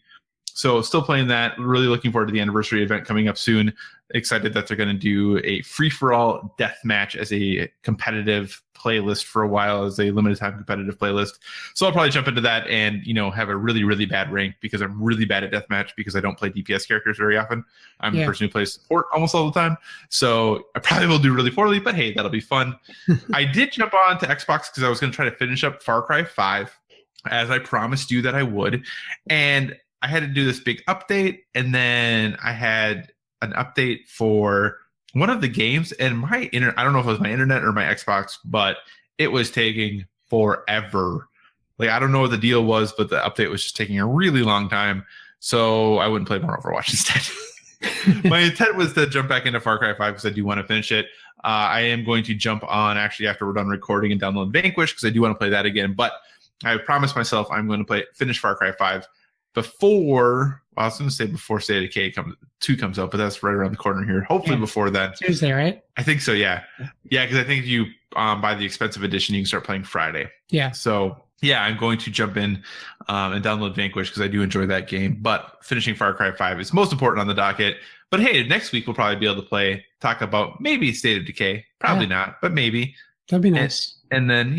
So still playing that. Really looking forward to the anniversary event coming up soon. Excited that they're going to do a free-for-all death match as a competitive playlist for a while, as a limited time competitive playlist. So I'll probably jump into that and, have a really, really bad rank because I'm really bad at deathmatch because I don't play DPS characters very often. I'm the person who plays support almost all the time. So I probably will do really poorly, but hey, that'll be fun. I did jump on to Xbox because I was going to try to finish up Far Cry 5 as I promised you that I would. And I had to do this big update, and then I had an update for one of the games, and my internet, I don't know if it was my internet or my Xbox, but it was taking forever. Like, I don't know what the deal was, but the update was just taking a really long time. So I wouldn't play more Overwatch instead. My intent was to jump back into Far Cry 5 because I do want to finish it. I am going to jump on actually after we're done recording and download Vanquish because I do want to play that again. But I promised myself I'm going to finish Far Cry 5 before, well, I was going to say before State of Decay 2 comes out, but that's right around the corner here. Hopefully before then. Tuesday, right? I think so, yeah. Yeah, because I think if you buy the expensive edition, you can start playing Friday. Yeah. So, yeah, I'm going to jump in and download Vanquish because I do enjoy that game. But finishing Far Cry 5 is most important on the docket. But hey, next week we'll probably be able to talk about maybe State of Decay. Probably not, but maybe. That'd be nice. And then,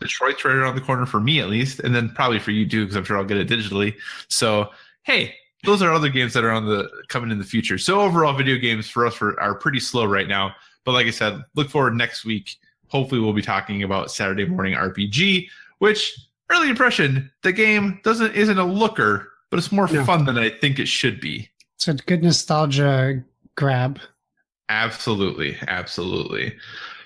Detroit's right around the corner for me, at least, and then probably for you too, because I'm sure I'll get it digitally. So, hey, those are other games that are coming in the future. So overall, video games for us are pretty slow right now. But like I said, look forward next week. Hopefully, we'll be talking about Saturday Morning RPG, which early impression, the game isn't a looker, but it's more fun than I think it should be. It's a good nostalgia grab. Absolutely, absolutely.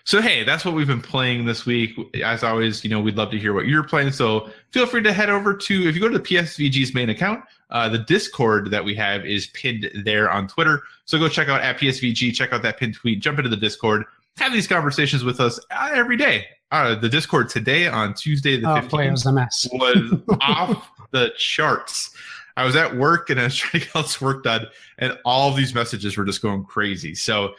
So, hey, that's what we've been playing this week. As always, we'd love to hear what you're playing. So feel free to head over to, if you go to the PSVG's main account, the Discord that we have is pinned there on Twitter. So go check out @PSVG, check out that pinned tweet, jump into the Discord, have these conversations with us every day. The Discord today on Tuesday the 15th boy, it was a mess. was off the charts. I was at work and I was trying to get all this work done, and all of these messages were just going crazy. So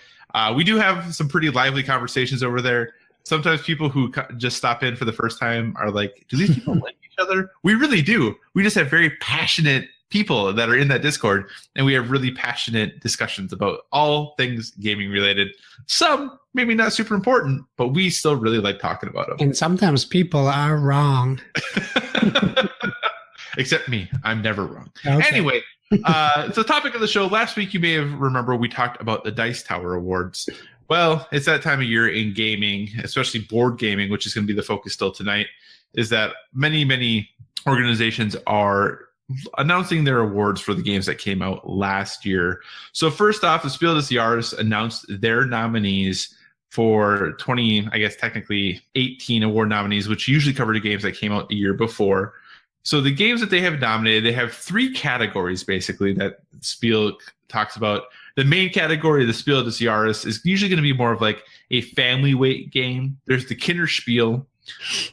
we do have some pretty lively conversations over there. Sometimes people who just stop in for the first time are like, do these people like each other? We really do. We just have very passionate people that are in that Discord, and we have really passionate discussions about all things gaming related. Some maybe not super important, but we still really like talking about them. And sometimes people are wrong. Except me. I'm never wrong. Okay. Anyway, so topic of the show. Last week, you may have remember we talked about the Dice Tower Awards. Well, it's that time of year in gaming, especially board gaming, which is going to be the focus still tonight, is that many organizations are announcing their awards for the games that came out last year. So first off, the Spiel des Jahres announced their nominees for 20, I guess technically 18 award nominees, which usually cover the games that came out the year before. So the games that they have nominated, they have 3 categories basically that Spiel talks about. The main category of the Spiel des Jahres is usually going to be more of like a family weight game. There's the Kinderspiel,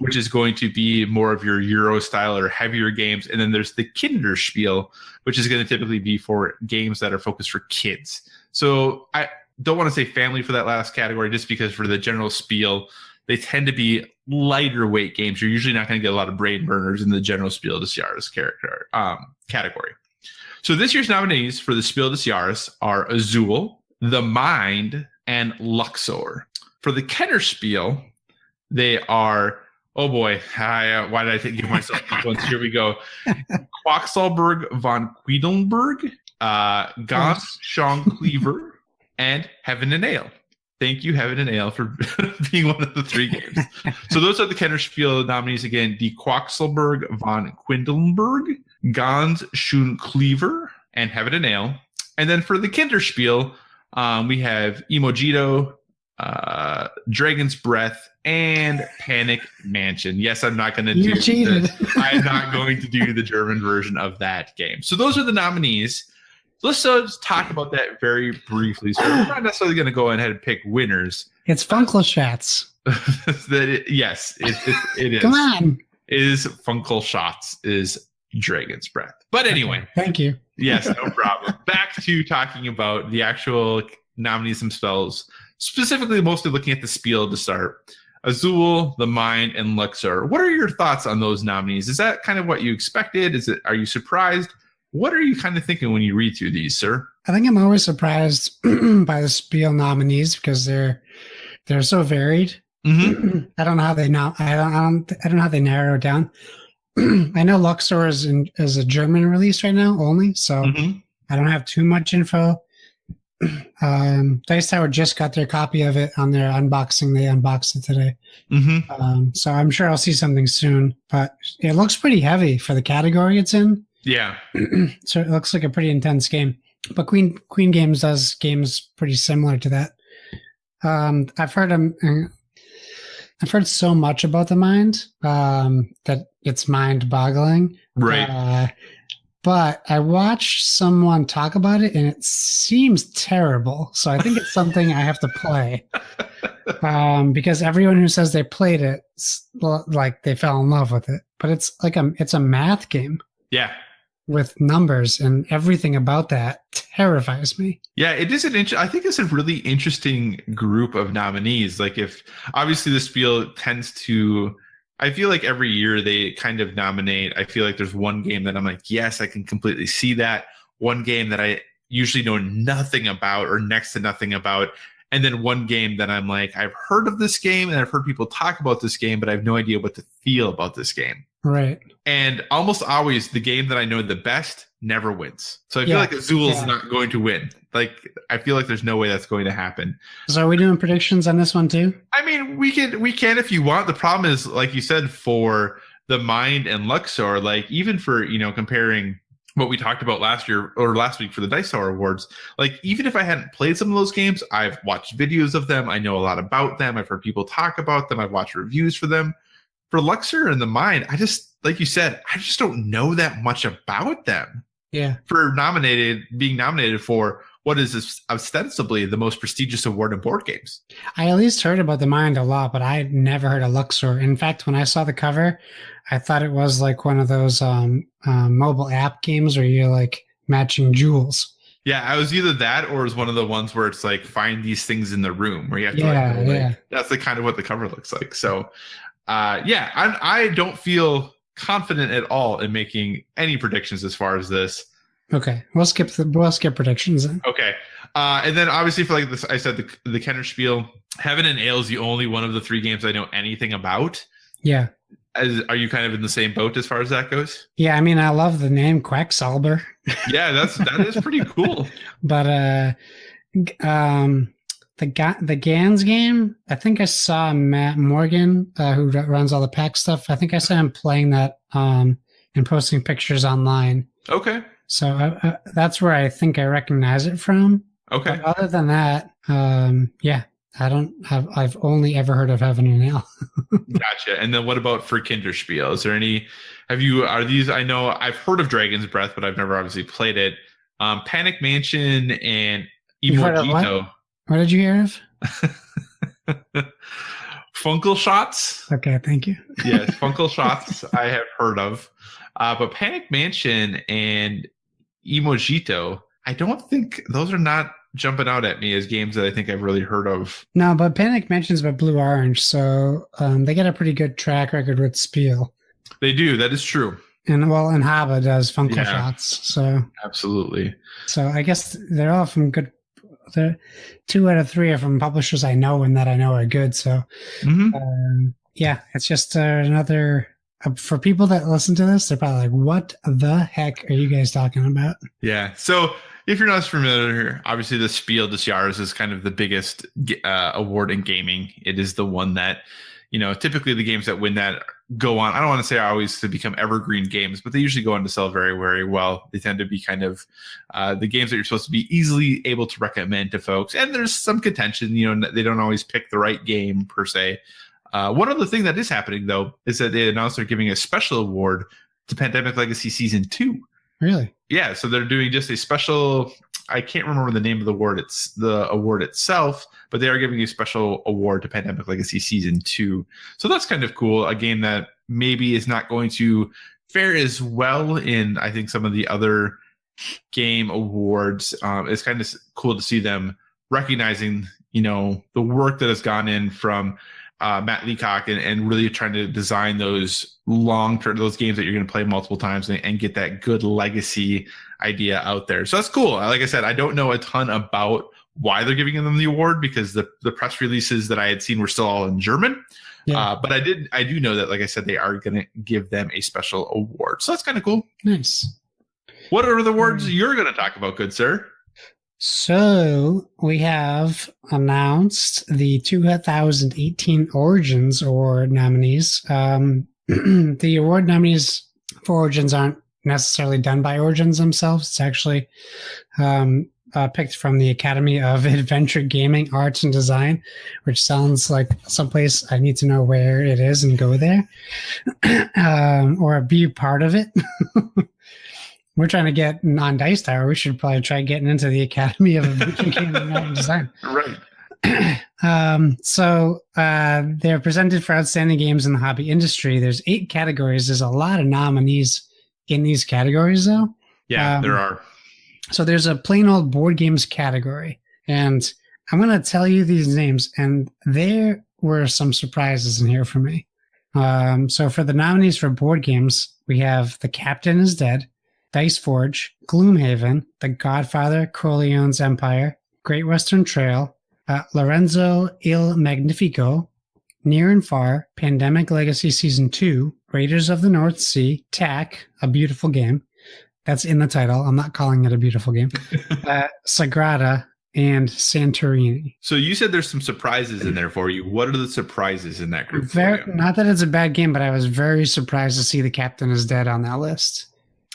which is going to be more of your Euro style or heavier games. And then there's the Kinderspiel, which is going to typically be for games that are focused for kids. So I don't want to say family for that last category, just because for the general Spiel, they tend to be lighter weight games. You're usually not going to get a lot of brain burners in the general Spiel des Jahres category. So this year's nominees for the Spiel des Jahres are Azul, The Mind, and Luxor. For the Kennerspiel, they are, oh boy, why did I give myself these ones? Here we go. Quaxalberg von Quedlinburg, Gans Schongcleaver, and Heaven and Ale. Thank you, Heaven and Ale, for being one of the 3 games. So those are the Kennerspiel nominees again: Die Quaxelberg von Quedlinburg, Gans Schongcleaver, and Heaven and Ale. And then for the Kinderspiel, we have Emojito, Dragon's Breath, and Panic Mansion. Yes, I'm not going to do I'm not going to do the German version of that game. So those are the nominees. Let's just talk about that very briefly. So we're not necessarily going to go ahead and pick winners. It's Funkelschatz. Yes, it is. Come on. Is Funkelschatz is Dragon's Breath. But anyway. Okay, thank you. Yes, no problem. Back to talking about the actual nominees themselves, specifically mostly looking at the Spiel to start. Azul, The Mind, and Luxor. What are your thoughts on those nominees? Is that kind of what you expected? Are you surprised? What are you kind of thinking when you read through these, sir? I think I'm always surprised by the Spiel nominees because they're so varied. Mm-hmm. I don't know how they I don't know how they narrow it down. I know Luxor is a German release right now only, so I don't have too much info. Dice Tower just got their copy of it on their unboxing. They unboxed it today. So I'm sure I'll see something soon, but it looks pretty heavy for the category it's in. Yeah. So it looks like a pretty intense game, but Queen Games does games pretty similar to that. I've heard so much about the Mind that it's mind-boggling. Right. But I watched someone talk about it, and it seems terrible. So I think it's something I have to play. Because everyone who says they played it, like they fell in love with it. But it's like it's a math game. Yeah. With numbers, and everything about that terrifies me. Yeah, it is I think it's a really interesting group of nominees. Like, if obviously the Spiel tends to, I feel like every year they kind of nominate. I feel like there's one game that I'm like, yes, I can completely see that. One game that I usually know nothing about or next to nothing about. And then one game that I'm like, I've heard of this game and I've heard people talk about this game, but I have no idea what to feel about this game. Right. And almost always the game that I know the best never wins. So I feel like Azul's not going to win. Like, I feel like there's no way that's going to happen. So are we doing predictions on this one too? I mean, we can if you want. The problem is, like you said, for the Mind and Luxor, like even for, comparing what we talked about last year or last week for the Dice Tower Awards, like even if I hadn't played some of those games, I've watched videos of them. I know a lot about them. I've heard people talk about them. I've watched reviews for them. For Luxor and the Mind, I just, like you said, I just don't know that much about them. Yeah. For being nominated for what is ostensibly the most prestigious award in board games. I at least heard about the Mind a lot, but I never heard of Luxor. In fact, when I saw the cover, I thought it was like one of those mobile app games where you're like matching jewels. Yeah, I was either that or it was one of the ones where it's like find these things in the room where you have to that's the kind of what the cover looks like. So I don't feel confident at all in making any predictions as far as this. Okay, we'll skip predictions then. Okay, and then obviously for like this, I said the Kenner Spiel, Heaven and Ale is the only one of the three games I know anything about. Yeah. Are you kind of in the same boat as far as that goes? Yeah, I mean, I love the name Quacksalber. Yeah, that is pretty cool. But the Gans game, I think I saw Matt Morgan, who runs all the pack stuff. I think I saw him playing that and posting pictures online. Okay. So that's where I think I recognize it from. Okay. But other than that, I've only ever heard of Heaven and Ale. Gotcha. And then what about for Kinderspiel? Is there any, I know I've heard of Dragon's Breath, but I've never obviously played it. Panic Mansion and Emojito. What did you hear of? Funkle Shots. Okay, thank you. Yes, Funkle Shots I have heard of. But Panic Mansion and Emojito, I don't think those are not jumping out at me as games that I think I've really heard of. No, but Panic Mansion's by Blue Orange, so they get a pretty good track record with Spiel. They do, that is true. And Haba does Funkle Shots. So absolutely. So I guess they're all from good. 2 out of 3 are from publishers I know and that I know are good. So it's just another. For people that listen to this, they're probably like, what the heck are you guys talking about? Yeah. So if you're not familiar, obviously the Spiel des Jahres is kind of the biggest award in gaming. It is the one that, typically the games that win that go on. I don't want to say always to become evergreen games, but they usually go on to sell very, very well. They tend to be kind of the games that you're supposed to be easily able to recommend to folks. And there's some contention, they don't always pick the right game per se. One other thing that is happening, though, is that they announced they're giving a special award to Pandemic Legacy Season 2. Really? Yeah, so they're doing just a special, I can't remember the name of the award itself, but they are giving a special award to Pandemic Legacy Season 2. So that's kind of cool. A game that maybe is not going to fare as well in, I think, some of the other game awards. It's kind of cool to see them recognizing, the work that has gone in from Matt Leacock and really trying to design those long-term, those games that you're going to play multiple times and get that good legacy idea out there. So that's cool. Like I said, I don't know a ton about why they're giving them the award because the press releases that I had seen were still all in German. Yeah. But I do know that, like I said, they are going to give them a special award. So that's kind of cool. Nice. What are the awards you're going to talk about, good sir? So we have announced the 2018 Origins Award nominees. The award nominees for Origins aren't necessarily done by Origins themselves. It's actually picked from the Academy of Adventure Gaming, Arts and Design, which sounds like someplace I need to know where it is and go there or be part of it. We're trying to get on Dice Tower. We should probably try getting into the Academy of Adventure Gaming, Art and Design. Right. So they're presented for outstanding games in the hobby industry. There's 8 categories. There's a lot of nominees in these categories, though. Yeah, there are. So there's a plain old board games category, and I'm going to tell you these names, and there were some surprises in here for me. So for the nominees for board games, we have The Captain is Dead, Dice Forge, Gloomhaven, The Godfather, Corleone's Empire, Great Western Trail, Lorenzo Il Magnifico, Near and Far, Pandemic Legacy Season 2, Raiders of the North Sea, TAC, a beautiful game. That's in the title. I'm not calling it a beautiful game. Sagrada, and Santorini. So you said there's some surprises in there for you. What are the surprises in that group? Not that it's a bad game, but I was very surprised to see The Captain is Dead on that list.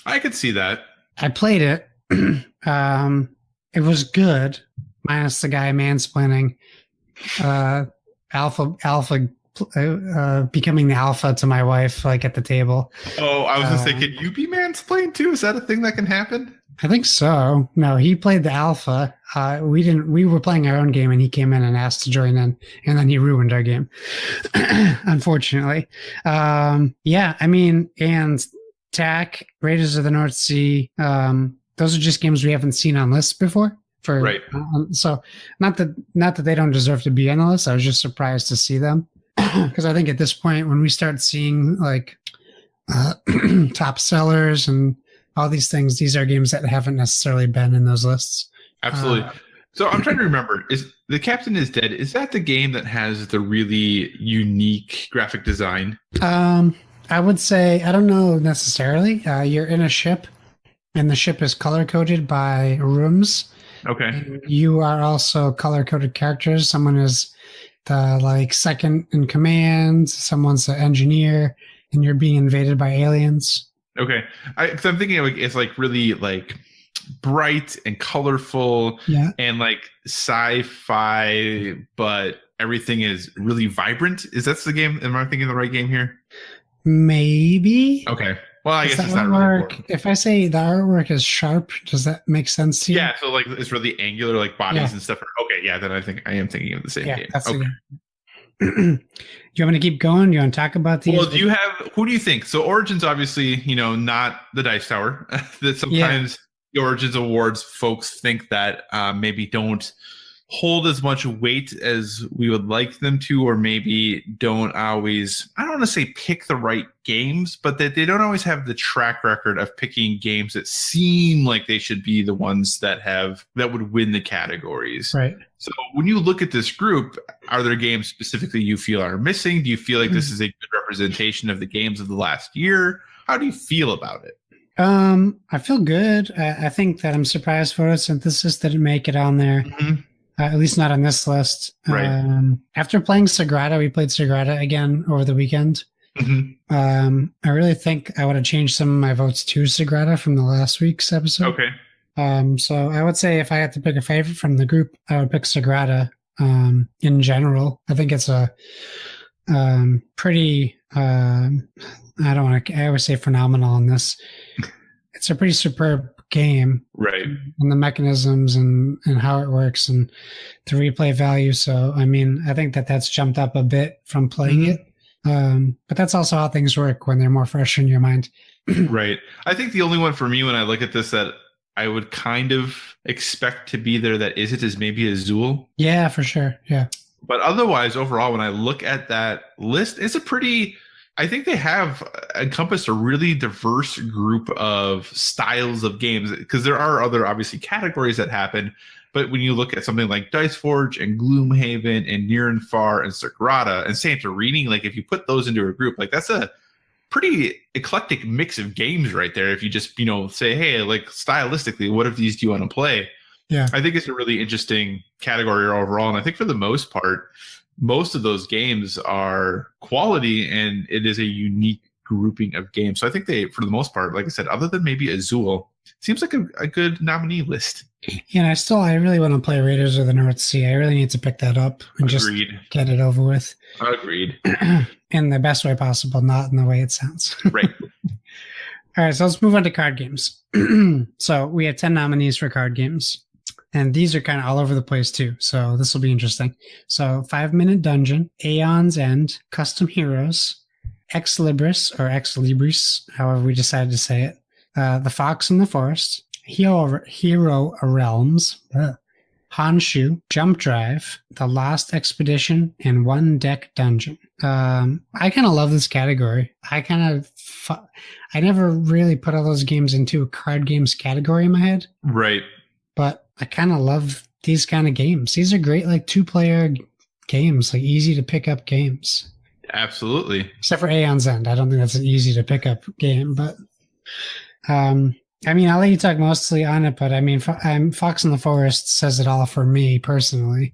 I could see that. I played it. It was good, minus the guy mansplaining. Alpha becoming the alpha to my wife, like at the table. Oh, I was gonna say, can you be mansplained too? Is that a thing that can happen? I think so. No, he played the alpha. We didn't. We were playing our own game, and he came in and asked to join in, and then he ruined our game. Unfortunately, yeah. I mean, and TAC, Raiders of the North Sea. Those are just games we haven't seen on lists before. Right. So not that they don't deserve to be on the list. I was just surprised to see them because I think at this point, when we start seeing like top sellers and all these things, these are games that haven't necessarily been in those lists. Absolutely. So I'm trying to remember, is The Captain is Dead, is that the game that has the really unique graphic design? I would say, I don't know necessarily. You're in a ship, and the ship is color-coded by rooms. Okay. And you are also color-coded characters. Someone is the like second in command, someone's the engineer, and you're being invaded by aliens. Okay, because I'm thinking like it's like really like bright and colorful, yeah, and like sci-fi, but everything is really vibrant. Is that the game? Am I thinking the right game here? Maybe. Okay. Well, I guess it's not really important. If I say the artwork is sharp, does that make sense to you? Yeah. So like it's really angular, like bodies and stuff. Okay. Yeah. Then I think I am thinking of the same game. That's okay. Do you want me to keep going? Do you want to talk about these? Well, who do you think? So Origins, obviously, not the Dice Tower. That sometimes the Origins Awards folks think that maybe don't hold as much weight as we would like them to, or maybe don't always, I don't want to say pick the right games, but that they don't always have the track record of picking games that seem like they should be the ones that would win the categories. Right. So when you look at this group, are there games specifically you feel are missing? Do you feel like this is a good representation of the games of the last year? How do you feel about it? I feel good. I think that I'm surprised Photosynthesis didn't make it on there. Mm-hmm. At least not on this list. Right. After playing Sagrada, we played Sagrada again over the weekend. Mm-hmm. I really think I would have changed some of my votes to Sagrada from the last week's episode. Okay. So I would say if I had to pick a favorite from the group, I would pick Sagrada. In general, I think it's a pretty. I always say phenomenal in this. It's a pretty superb game, right? And the mechanisms and how it works and the replay value. So, I mean, I think that's jumped up a bit from playing it. But that's also how things work when they're more fresh in your mind. Right. I think the only one for me when I look at this that I would kind of expect to be there that isn't is maybe Azul. Yeah, for sure. Yeah. But otherwise, overall, when I look at that list, it's a pretty, I think they have encompassed a really diverse group of styles of games, because there are other, obviously, categories that happen. But when you look at something like Dice Forge and Gloomhaven and Near and Far and Sagrada and Santorini, like if you put those into a group, like that's a pretty eclectic mix of games right there. If you just, say, hey, like stylistically, what of these do you want to play? Yeah. I think it's a really interesting category overall. And I think for the most part, most of those games are quality, and it is a unique grouping of games. So I think they, for the most part, like I said, other than maybe Azul, seems like a good nominee list. Yeah, I really want to play Raiders of the North Sea. I really need to pick that up and Agreed. Just get it over with. Agreed. In the best way possible, not in the way it sounds. Right. All right, so let's move on to card games. So we have 10 nominees for card games. And these are kind of all over the place too. So this will be interesting. So 5 Minute Dungeon, Aeon's End, Custom Heroes, Ex Libris or Ex Libris, however we decided to say it, The Fox in the Forest, Hero Realms, Honshu, Jump Drive, The Lost Expedition, and One Deck Dungeon. I kind of love this category. I never really put all those games into a card games category in my head. Right. But I kind of love these kind of games. These are great, like 2-player games, like easy to pick up games. Absolutely. Except for Aeon's End. I don't think that's an easy to pick up game, but I'll let you talk mostly on it, but Fox in the Forest says it all for me personally.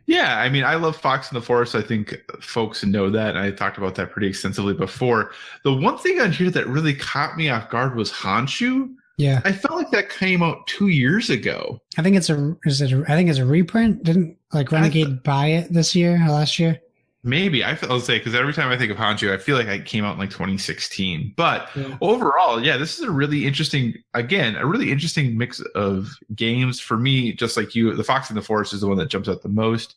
Yeah, I love Fox in the Forest. I think folks know that, and I talked about that pretty extensively before. The one thing on here that really caught me off guard was Honshu. Yeah, I felt like that came out 2 years ago. I think it's a reprint. Didn't Renegade buy it this year or last year? Maybe. I'll say, because every time I think of Honshu, I feel like it came out in like 2016. But overall, yeah, this is a really interesting mix of games for me. Just like you, the Fox in the Forest is the one that jumps out the most.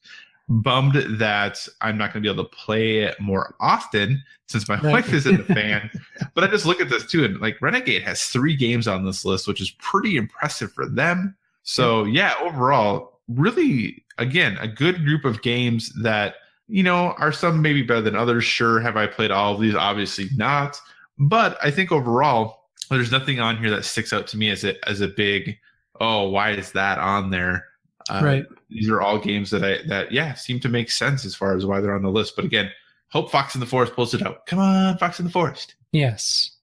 Bummed that I'm not going to be able to play it more often since my wife isn't a fan. But I just look at this too, and like Renegade has 3 games on this list, which is pretty impressive for them. So yeah, overall, really, again, a good group of games that, are some maybe better than others. Sure, have I played all of these? Obviously not. But I think overall, there's nothing on here that sticks out to me as a big, oh, why is that on there? Right. These are all games that seem to make sense as far as why they're on the list. But again, hope Fox in the Forest pulls it out. Come on, Fox in the Forest. Yes.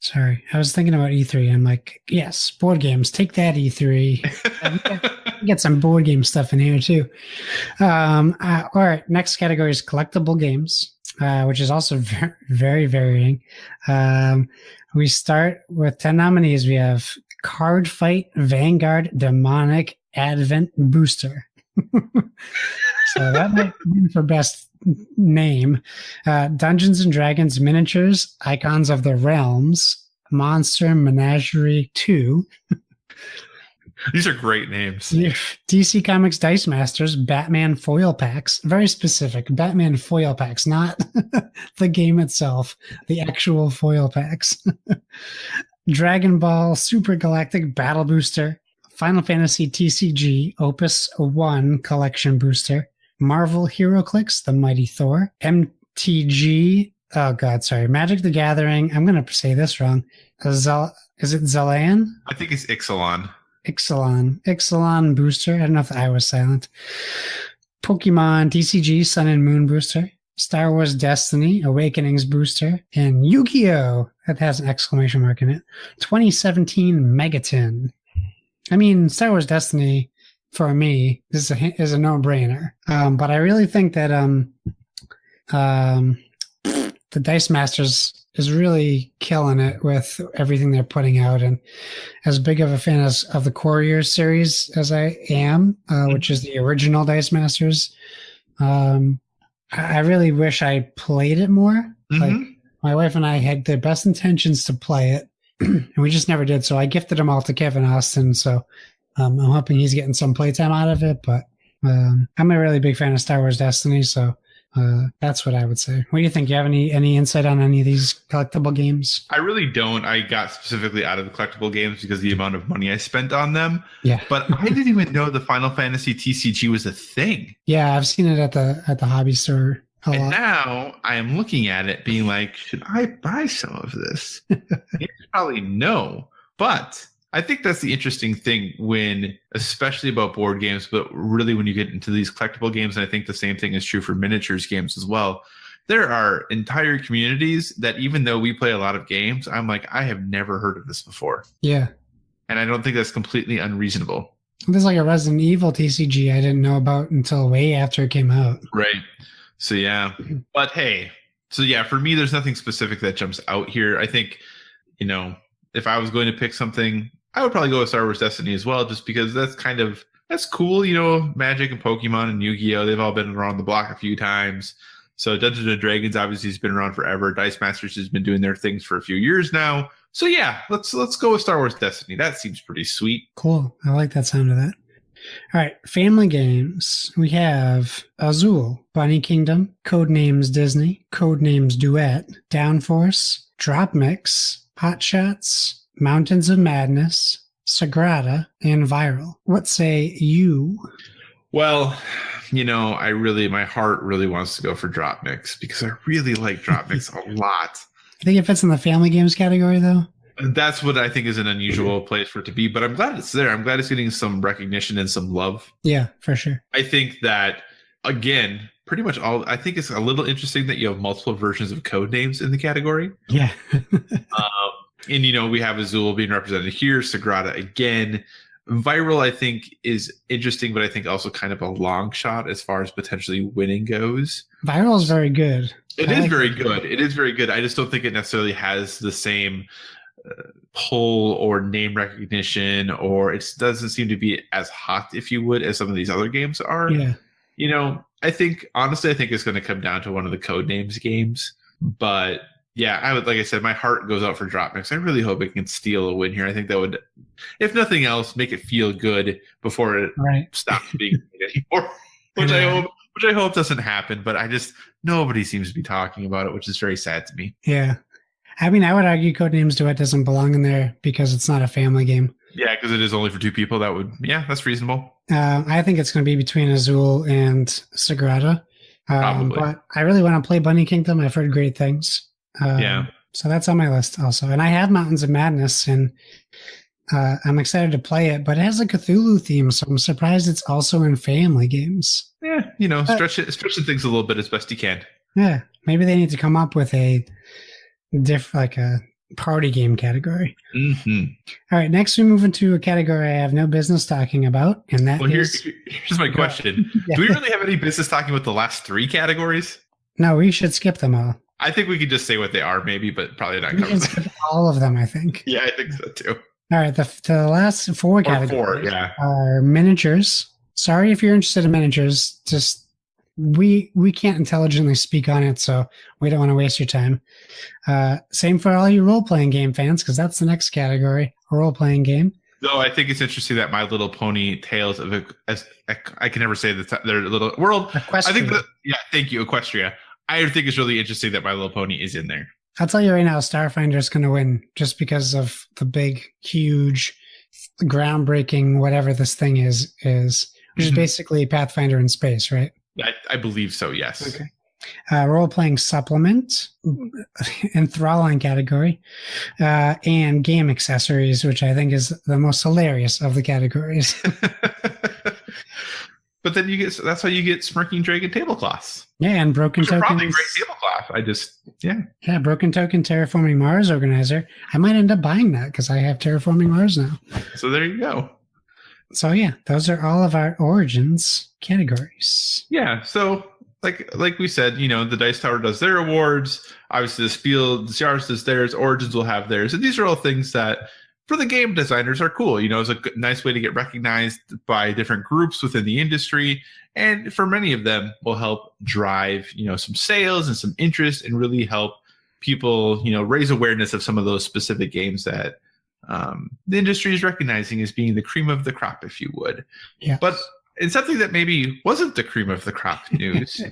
Sorry. I was thinking about E3. I'm like, yes, board games. Take that, E3. Get some board game stuff in here too. All right. Next category is collectible games, which is also very, very varying. We start with 10 nominees. We have Card Fight Vanguard Demonic Advent Booster. So that might be for best name. Dungeons and Dragons Miniatures, Icons of the Realms, Monster Menagerie 2. These are great names. DC Comics Dice Masters, Batman Foil Packs. Very specific. Batman Foil Packs, not the game itself, the actual foil packs. Dragon Ball Super Galactic Battle Booster, Final Fantasy TCG Opus 1 Collection Booster, Marvel HeroClix The Mighty Thor, MTG, Magic the Gathering, I'm going to say this wrong, is it Zelan? I think it's Ixalan. Ixalan Booster, I don't know if the I was silent. Pokemon TCG Sun and Moon Booster, Star Wars Destiny Awakenings Booster, and Yu-Gi-Oh! That has an exclamation mark in it. 2017 Megaton. Star Wars Destiny, for me, is a no-brainer. But I really think that the Dice Masters is really killing it with everything they're putting out. And as big of a fan of the Courier series as I am, which is the original Dice Masters, I really wish I played it more. Mm-hmm. Like, my wife and I had the best intentions to play it, and we just never did. So I gifted them all to Kevin Austin. So I'm hoping he's getting some playtime out of it. But I'm a really big fan of Star Wars Destiny. So That's what I would say. What do you think? You have any insight on any of these collectible games? I really don't. I got specifically out of the collectible games because of the amount of money I spent on them. Yeah. But I didn't even know the Final Fantasy TCG was a thing. Yeah, I've seen it at the hobby store a And lot. now I am looking at it being like, should I buy some of this? Probably no. But I think that's the interesting thing when, especially about board games, but really when you get into these collectible games, and I think the same thing is true for miniatures games as well. There are entire communities that even though we play a lot of games, I'm like, I have never heard of this before. Yeah. And I don't think that's completely unreasonable. There's like a Resident Evil TCG I didn't know about until way after it came out. Right. So, yeah. But hey, so yeah, for me, there's nothing specific that jumps out here. I think, you know, if I was going to pick something, I would probably go with Star Wars Destiny as well, just because that's cool. You know, Magic and Pokemon and Yu-Gi-Oh! They've all been around the block a few times. So Dungeons and Dragons obviously has been around forever. Dice Masters has been doing their things for a few years now. So yeah, let's go with Star Wars Destiny. That seems pretty sweet. Cool. I like that sound of that. All right, family games. We have Azul, Bunny Kingdom, Codenames Disney, Codenames Duet, Downforce, Drop Mix, Hot Shots, Mountains of Madness, Sagrada, and Viral. What say you? Well, you know, my heart really wants to go for Drop Mix because I really like Drop Mix a lot. I think it fits in the family games category, though. That's what I think is an unusual place for it to be, but I'm glad it's there. I'm glad it's getting some recognition and some love. Yeah, for sure. I think that, again, pretty much I think it's a little interesting that you have multiple versions of Codenames in the category. Yeah. And, you know, we have Azul being represented here, Sagrada again. Viral, I think, is interesting, but I think also kind of a long shot as far as potentially winning goes. Viral is very good. It is very good. It is very good. I just don't think it necessarily has the same pull or name recognition, or it doesn't seem to be as hot, if you would, as some of these other games are. Yeah. You know, I think it's going to come down to one of the Codenames games, but yeah, like I said, my heart goes out for Drop Mix. I really hope it can steal a win here. I think that would, if nothing else, make it feel good before it stops being anymore. Which I hope doesn't happen. But nobody seems to be talking about it, which is very sad to me. Yeah, I mean, I would argue Codenames Duet doesn't belong in there because it's not a family game. Yeah, because it is only for two people. That's reasonable. I think it's going to be between Azul and Sagrada. Probably. But I really want to play Bunny Kingdom. I've heard great things. Yeah. So that's on my list also. And I have Mountains of Madness, and I'm excited to play it, but it has a Cthulhu theme, so I'm surprised it's also in family games. Yeah, you know, stretch the things a little bit as best you can. Yeah, maybe they need to come up with a party game category. Mm-hmm. All right, next we move into a category I have no business talking about, and that here's my question. Yeah. Do we really have any business talking about the last three categories? No, we should skip them all. I think we could just say what they are, maybe, but probably not We cover can them. skip all of them, I think. Yeah, I think so too. All right, the last four categories are miniatures. Sorry if you're interested in miniatures. Just we can't intelligently speak on it, so we don't want to waste your time. Same for all you role-playing game fans, because that's the next category, a role-playing game. Though I think it's interesting that My Little Pony Tales of I can never say their little world. Equestria. I think thank you, Equestria. I think it's really interesting that My Little Pony is in there. I'll tell you right now, Starfinder's going to win just because of the big, huge, groundbreaking, whatever this thing is, which is basically Pathfinder in space, right? I believe so, yes. Okay. Role-playing supplement, enthralling category, and game accessories, which I think is the most hilarious of the categories. But then that's how you get Smirking Dragon tablecloths. Yeah, and Broken Tokens. Probably great tablecloth. Yeah, Broken Token Terraforming Mars Organizer. I might end up buying that because I have Terraforming Mars now. So there you go. So yeah, those are all of our Origins categories. Yeah, so like we said, you know, the Dice Tower does their awards. Obviously, the Spiel, the Jahres does theirs. Origins will have theirs. And these are all things that, for the game designers, are cool. You know, it's a nice way to get recognized by different groups within the industry. And for many of them, will help drive, you know, some sales and some interest and really help people, you know, raise awareness of some of those specific games that the industry is recognizing as being the cream of the crop, if you would. Yeah. But in something that maybe wasn't the cream of the crop news,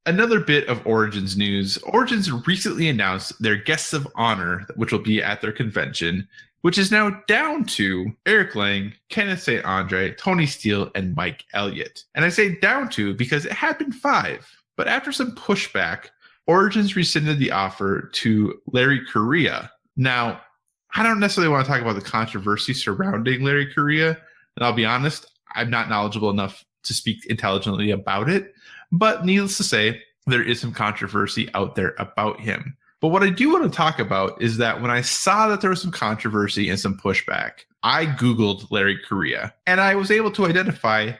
Another bit of Origins news. Origins recently announced their guests of honor, which will be at their convention, which is now down to Eric Lang, Kenneth St. Andre, Tony Steele, and Mike Elliott. And I say down to because it had been 5. But after some pushback, Origins rescinded the offer to Larry Correia. Now, I don't necessarily want to talk about the controversy surrounding Larry Correia. And I'll be honest, I'm not knowledgeable enough to speak intelligently about it. But needless to say, there is some controversy out there about him. But what I do want to talk about is that when I saw that there was some controversy and some pushback, I Googled Larry Correia and I was able to identify,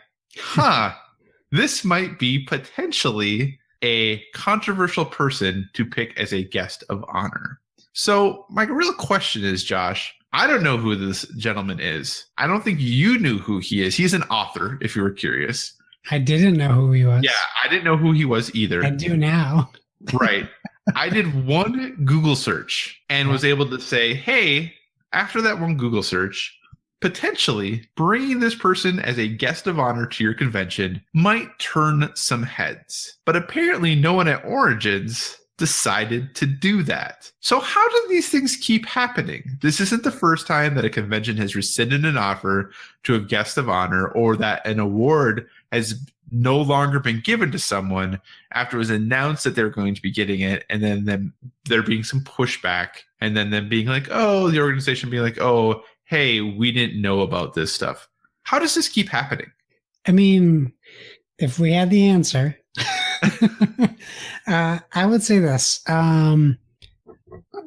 this might be potentially a controversial person to pick as a guest of honor. So my real question is, Josh, I don't know who this gentleman is. I don't think you knew who he is. He's an author, if you were curious. I didn't know who he was. Yeah, I didn't know who he was either. I do now. Right. I did one Google search and was able to say, hey, after that one Google search, potentially bringing this person as a guest of honor to your convention might turn some heads. But apparently no one at Origins decided to do that. So how do these things keep happening? This isn't the first time that a convention has rescinded an offer to a guest of honor or that an award has no longer been given to someone after it was announced that they're going to be getting it, and then there being some pushback, and then them being like, oh, the organization being like, oh, hey, we didn't know about this stuff. How does this keep happening? I mean, if we had the answer, I would say this.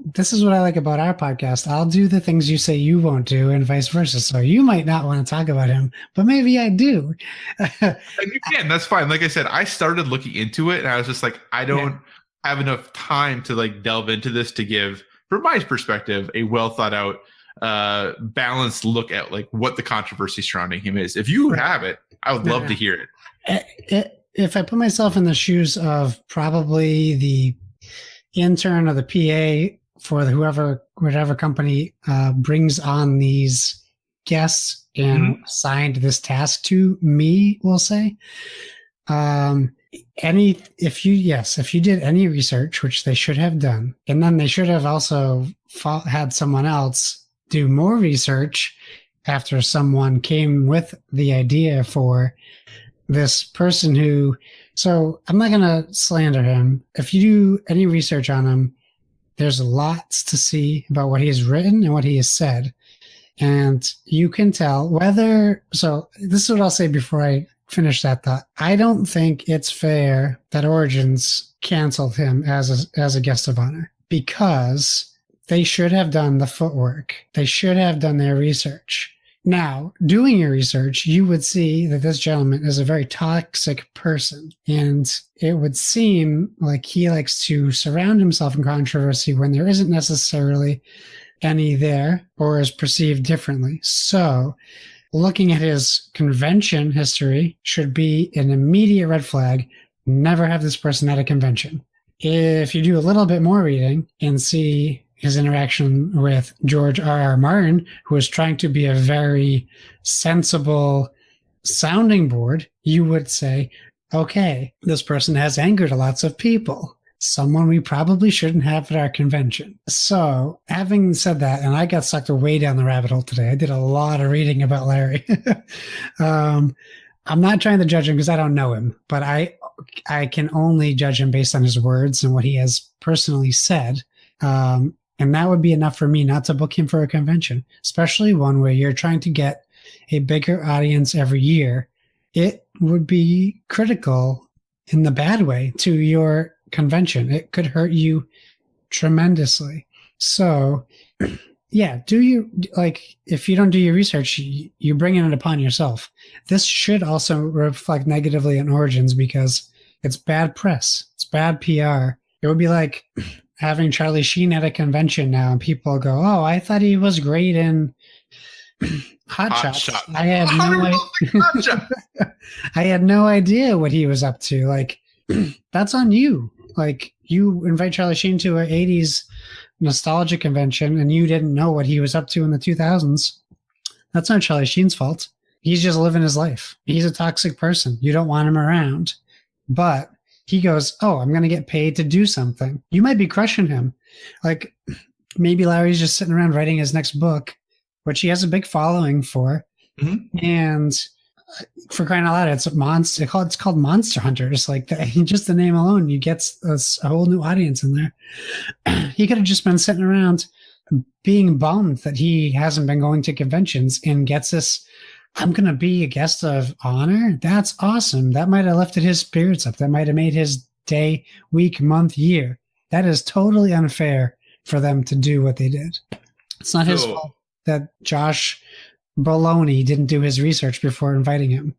This is what I like about our podcast. I'll do the things you say you won't do and vice versa. So you might not want to talk about him, but maybe I do. And you can. That's fine. Like I said, I started looking into it and I was just like, I don't have enough time to like delve into this to give, from my perspective, a well thought out, balanced look at like what the controversy surrounding him is. If you have it, I would love to hear it. If I put myself in the shoes of probably the intern or the PA for whatever company brings on these guests and assigned this task to me, we'll say, if you did any research, which they should have done, and then they should have also had someone else do more research after someone came with the idea for this person who, so I'm not going to slander him. If you do any research on him, there's lots to see about what he has written and what he has said. And you can tell so this is what I'll say before I finish that thought. I don't think it's fair that Origins canceled him as a guest of honor, because they should have done the footwork. They should have done their research. Now, doing your research, you would see that this gentleman is a very toxic person, and it would seem like he likes to surround himself in controversy when there isn't necessarily any there or is perceived differently. So, looking at his convention history should be an immediate red flag. Never have this person at a convention. If you do a little bit more reading and see his interaction with George R.R. Martin, who was trying to be a very sensible sounding board, you would say, okay, this person has angered lots of people. Someone we probably shouldn't have at our convention. So, having said that, and I got sucked way down the rabbit hole today. I did a lot of reading about Larry. I'm not trying to judge him because I don't know him, but I can only judge him based on his words and what he has personally said. And that would be enough for me not to book him for a convention, especially one where you're trying to get a bigger audience every year. It would be critical in the bad way to your convention. It could hurt you tremendously. So, yeah, if you don't do your research, you're bringing it upon yourself. This should also reflect negatively on Origins because it's bad press. It's bad PR. It would be like having Charlie Sheen at a convention now, and people go, "Oh, I thought he was great in Hot Shots." I had I had no idea what he was up to. Like, that's on you. Like, you invite Charlie Sheen to an '80s nostalgia convention, and you didn't know what he was up to in the 2000s. That's not Charlie Sheen's fault. He's just living his life. He's a toxic person. You don't want him around. But he goes, oh, I'm going to get paid to do something. You might be crushing him. Like maybe Larry's just sitting around writing his next book, which he has a big following for. Mm-hmm. And for crying out loud, it's called Monster Hunters. Like just the name alone, you get a whole new audience in there. He could have just been sitting around being bummed that he hasn't been going to conventions and gets this, I'm going to be a guest of honor. That's awesome. That might have lifted his spirits up. That might have made his day, week, month, year. That is totally unfair for them to do what they did. It's not his fault that Josh Baloney didn't do his research before inviting him.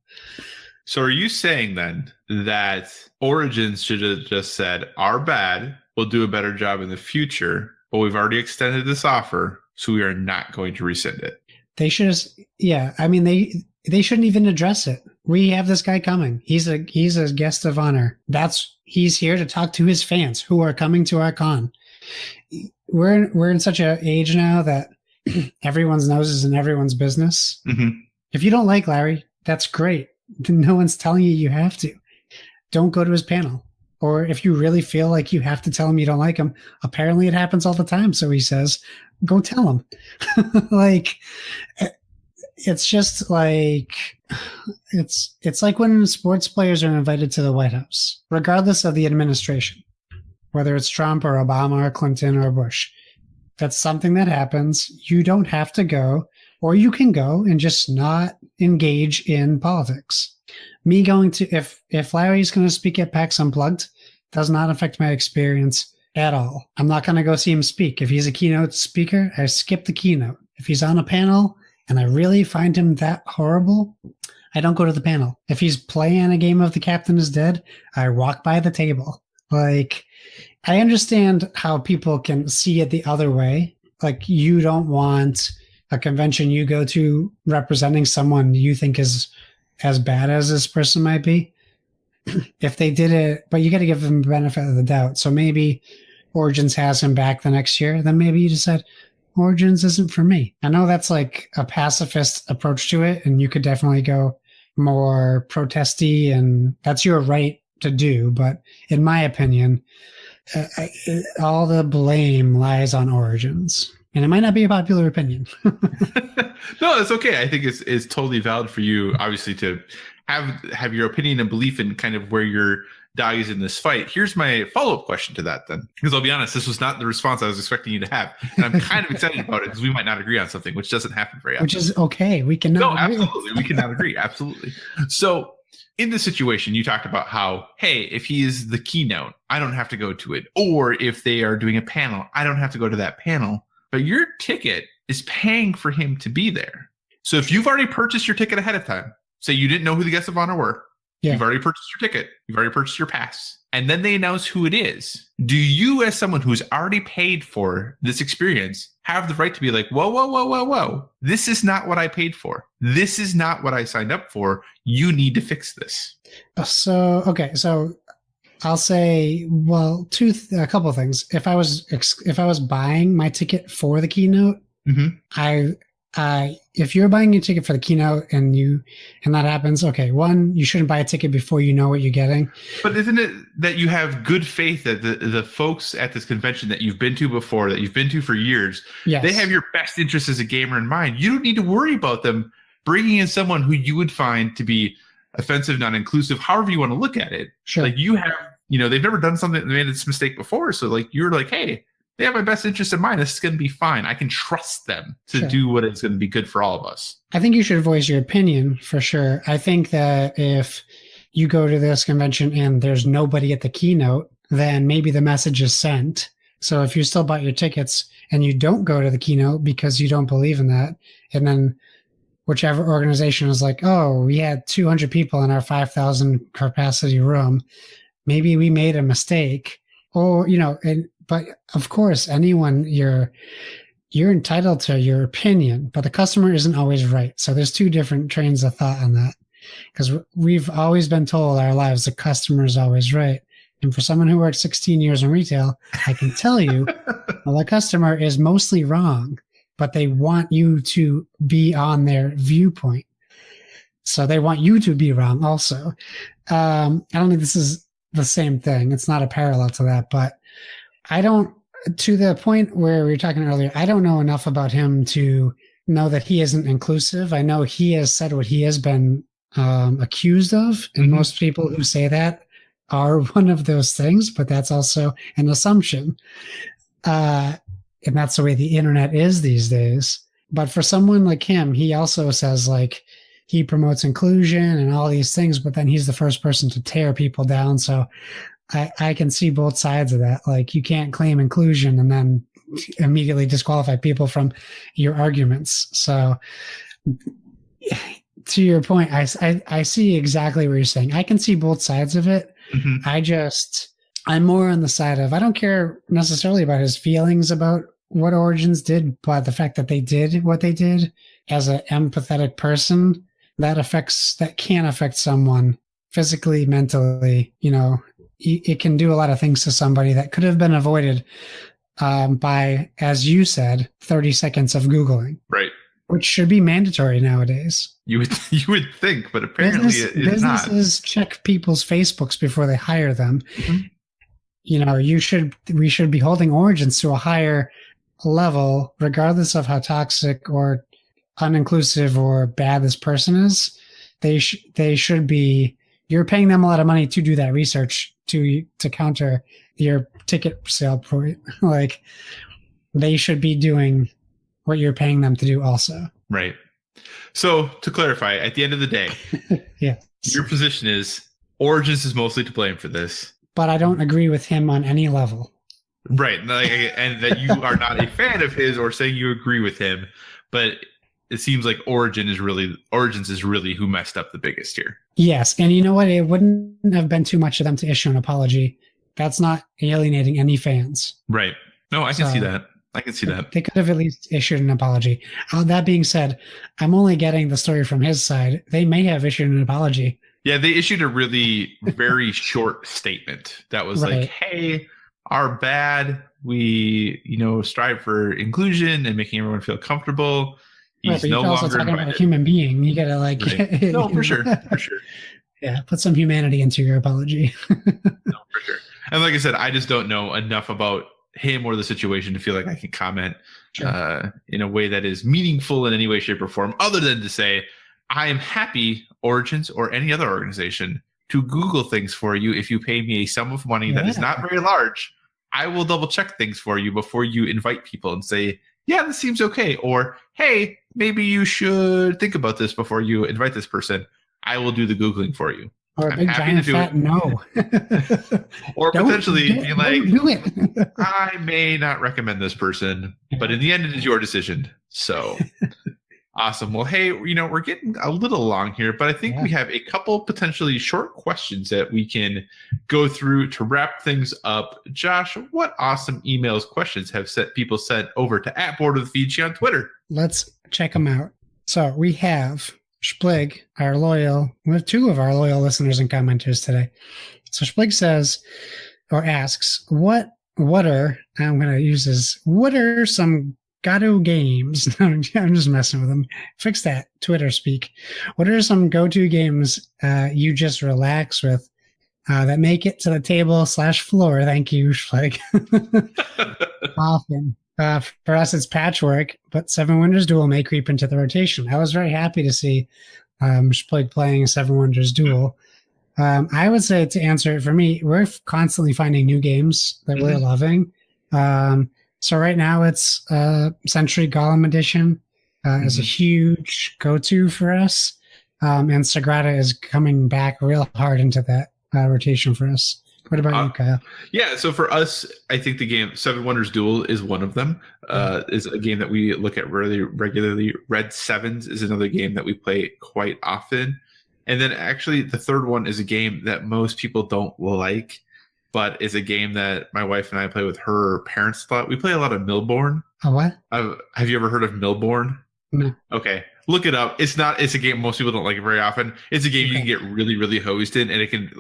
So are you saying then that Origins should have just said, our bad, we'll do a better job in the future, but we've already extended this offer, so we are not going to rescind it? They should have, yeah. I mean, they shouldn't even address it. We have this guy coming. He's a guest of honor. He's here to talk to his fans who are coming to our con. We're in such an age now that everyone's nose is in everyone's business. Mm-hmm. If you don't like Larry, that's great. No one's telling you have to. Don't go to his panel. Or if you really feel like you have to tell him you don't like him, apparently it happens all the time. So he says, go tell him. Like, it's just like, it's like when sports players are invited to the White House, regardless of the administration, whether it's Trump or Obama or Clinton or Bush. That's something that happens. You don't have to go, or you can go and just not engage in politics. Me going to, if Larry's going to speak at PAX Unplugged, does not affect my experience at all. I'm not going to go see him speak. If he's a keynote speaker, I skip the keynote. If he's on a panel and I really find him that horrible, I don't go to the panel. If he's playing a game of The Captain is Dead, I walk by the table. Like, I understand how people can see it the other way. Like, you don't want a convention you go to representing someone you think is as bad as this person might be. If they did it, but you got to give them the benefit of the doubt. So maybe Origins has him back the next year. Then maybe you decide Origins isn't for me. I know that's like a pacifist approach to it, and you could definitely go more protesty, and that's your right to do. But in my opinion, all the blame lies on Origins, and it might not be a popular opinion. No, it's okay. I think it's totally valid for you, obviously, to have your opinion and belief in kind of where your dog is in this fight. Here's my follow-up question to that then, because I'll be honest, this was not the response I was expecting you to have, and I'm kind of excited about it because we might not agree on something, which doesn't happen very often. Which is okay. We cannot agree. Absolutely, we cannot agree. Absolutely. So in this situation, you talked about how, hey, if he is the keynote, I don't have to go to it, or if they are doing a panel, I don't have to go to that panel. But your ticket is paying for him to be there. So if you've already purchased your ticket ahead of time, say you didn't know who the guests of honor were, You've already purchased your ticket, you've already purchased your pass, and then they announce who it is. Do you, as someone who's already paid for this experience, have the right to be like, whoa, this is not what I paid for. This is not what I signed up for. You need to fix this. So I'll say, well, a couple of things. If I was buying my ticket for the keynote, Mm-hmm. If you're buying your ticket for the keynote and that happens, okay, one, you shouldn't buy a ticket before you know what you're getting. But isn't it that you have good faith that the folks at this convention that you've been to before, that you've been to for years, yes, they have your best interest as a gamer in mind? You don't need to worry about them bringing in someone who you would find to be offensive, not inclusive, however you want to look at it. Sure. Like, you have, they've never done something that made this mistake before. So like, you're like, hey, they have my best interest in mind. This is going to be fine. I can trust them to do what is going to be good for all of us. I think you should voice your opinion for sure. I think that if you go to this convention and there's nobody at the keynote, then maybe the message is sent. So if you still bought your tickets and you don't go to the keynote because you don't believe in that, and then whichever organization is like, oh, we had 200 people in our 5,000 capacity room, maybe we made a mistake, or, but of course, anyone, you're entitled to your opinion, but the customer isn't always right. So there's two different trains of thought on that, because we've always been told our lives the customer is always right. And for someone who worked 16 years in retail, I can tell you, well, the customer is mostly wrong, but they want you to be on their viewpoint. So they want you to be wrong also. I don't think this is the same thing. It's not a parallel to that, but I don't, to the point where we were talking earlier, I don't know enough about him to know that he isn't inclusive. I know he has said what he has been accused of, and most people who say that are one of those things, but that's also an assumption. And that's the way the internet is these days. But for someone like him, he also says like he promotes inclusion and all these things, but then he's the first person to tear people down. So I can see both sides of that. Like you can't claim inclusion and then immediately disqualify people from your arguments. So to your point, I see exactly what you're saying. I can see both sides of it. I'm more on the side of, I don't care necessarily about his feelings about what Origins did, but the fact that they did what they did as an empathetic person, that can affect someone physically, mentally, it can do a lot of things to somebody that could have been avoided by, as you said, 30 seconds of Googling. Right. Which should be mandatory nowadays. You would think, but apparently it is not. Businesses check people's Facebooks before they hire them. We should be holding Origins to a higher level, regardless of how toxic or uninclusive or bad this person is. They should be. You're paying them a lot of money to do that research to counter your ticket sale point. Like they should be doing what you're paying them to do also. Right. So to clarify, at the end of the day, your position is Origins is mostly to blame for this. But I don't agree with him on any level. Right. And that you are not a fan of his or saying you agree with him. But it seems like Origins is really who messed up the biggest here. Yes. And you know what? It wouldn't have been too much of them to issue an apology. That's not alienating any fans. Right. No, I can see that. I can see that. They could have at least issued an apology. That being said, I'm only getting the story from his side. They may have issued an apology. Yeah, they issued a really very short statement that was like, hey, our bad. We, strive for inclusion and making everyone feel comfortable. He's but no you're also longer talking about a human being. You gotta No, for sure. For sure. Yeah, put some humanity into your apology. No, for sure. And like I said, I just don't know enough about him or the situation to feel like I can comment in a way that is meaningful in any way, shape, or form, other than to say, I am happy, Origins or any other organization, to Google things for you if you pay me a sum of money that is not very large. I will double check things for you before you invite people and say, yeah, this seems okay. Or, hey, maybe you should think about this before you invite this person. I will do the Googling for you. Or a big giant fat no. Or potentially be like, do it. I may not recommend this person, but in the end, it is your decision. So awesome. Well, hey, we're getting a little long here, but I think we have a couple potentially short questions that we can go through to wrap things up. Josh, what awesome questions have people sent over to @BoardWithVG on Twitter? Let's check them out. So we have Splig, we have two of our loyal listeners and commenters today. So Splig says, or asks, what are some go-to games? I'm just messing with them. Fix that, Twitter speak. What are some go-to games you just relax with that make it to the table/floor? Thank you, Splig. Often. For us, it's Patchwork, but Seven Wonders Duel may creep into the rotation. I was very happy to see Splig playing Seven Wonders Duel. I would say, to answer it for me, we're constantly finding new games that we're loving. So right now it's Century Golem Edition is a huge go-to for us. And Sagrada is coming back real hard into that rotation for us. What about you, Kyle? Yeah, so for us, I think the game Seven Wonders Duel is one of them. Is a game that we look at really regularly. Red Sevens is another game that we play quite often. And then actually the third one is a game that most people don't like, but is a game that my wife and I play with her parents a lot. We play a lot of Millborn. Oh, what? Have you ever heard of Millborn? No. Okay. Look it up. It's a game most people don't like it very often. It's a game you can get really, really hosed in, and it can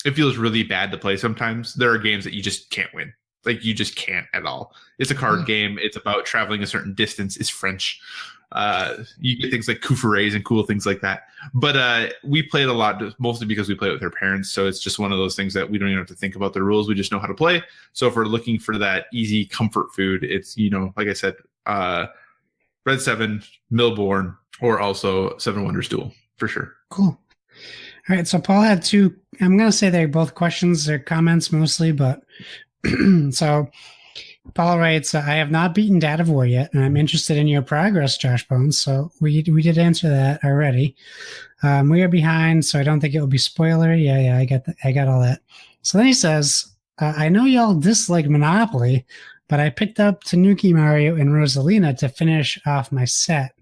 it feels really bad to play sometimes. There are games that you just can't win. You just can't at all. It's a card game. It's about traveling a certain distance. It's French. You get things like Kufures and cool things like that. But we played a lot, mostly because we play with our parents. So it's just one of those things that we don't even have to think about the rules. We just know how to play. So if we're looking for that easy comfort food, it's, like I said, Red 7, Millborn, or also Seven Wonders Duel, for sure. Cool. All right, so Paul had two, I'm going to say they're both questions, they're comments mostly, but so Paul writes, I have not beaten Dad of War yet, and I'm interested in your progress, Josh Bones. So we did answer that already. We are behind, so I don't think it will be spoilery. Yeah, I got all that. So then he says, I know y'all dislike Monopoly, but I picked up Tanuki Mario and Rosalina to finish off my set.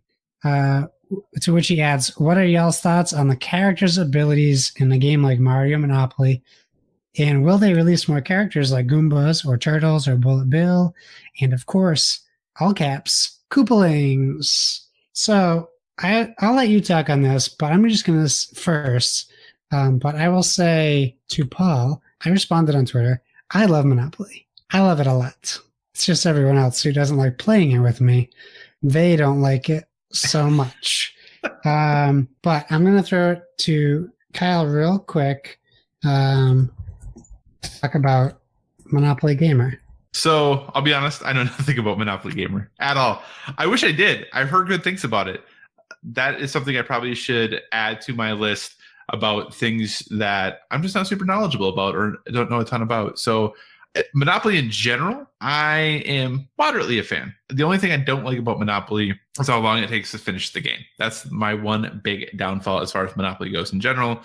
To which he adds, what are y'all's thoughts on the characters' abilities in a game like Mario Monopoly? And will they release more characters like Goombas or Turtles or Bullet Bill? And of course, all caps, Koopalings. So I'll let you talk on this, but I'm just going to first. But I will say to Paul, I responded on Twitter, I love Monopoly. I love it a lot. It's just everyone else who doesn't like playing it with me. They don't like it so much. But I'm going to throw it to Kyle real quick. Talk about Monopoly Gamer. So I'll be honest, I know nothing about Monopoly Gamer at all. I wish I did. I've heard good things about it. That is something I probably should add to my list about things that I'm just not super knowledgeable about or don't know a ton about. So Monopoly in general, I am moderately a fan. The only thing I don't like about Monopoly is how long it takes to finish the game. That's my one big downfall as far as Monopoly goes in general.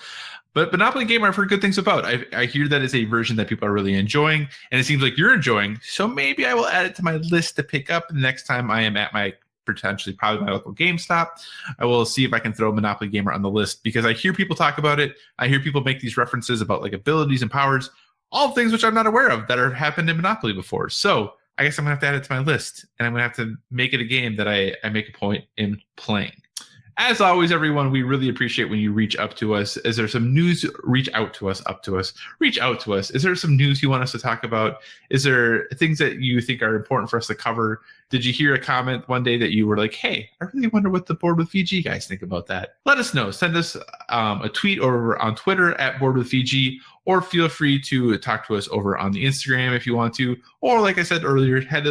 But Monopoly Gamer, I've heard good things about. I hear that it's a version that people are really enjoying, and it seems like you're enjoying. So maybe I will add it to my list to pick up the next time I am at my probably my local GameStop. I will see if I can throw Monopoly Gamer on the list because I hear people talk about it. I hear people make these references about like abilities and powers, all things which I'm not aware of that have happened in Monopoly before. So I guess I'm gonna have to add it to my list, and I'm gonna have to make it a game that I make a point in playing. As always, everyone, we really appreciate when you reach up to us. Is there some news? Reach out to us. Reach out to us. Is there some news you want us to talk about? Is there things that you think are important for us to cover? Did you hear a comment one day that you were like, hey, I really wonder what the Board with VG guys think about that? Let us know. Send us a tweet over on Twitter at Board with VG, or feel free to talk to us over on the Instagram if you want to. Or like I said earlier, head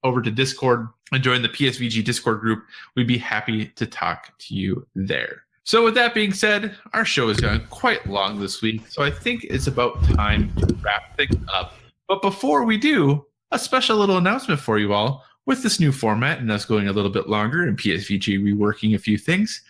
over to Discord and join the PSVG Discord group. We'd be happy to talk to you there. So with that being said, our show has gone quite long this week, so I think it's about time to wrap things up. But before we do, a special little announcement for you all. With this new format and us going a little bit longer and PSVG reworking a few things,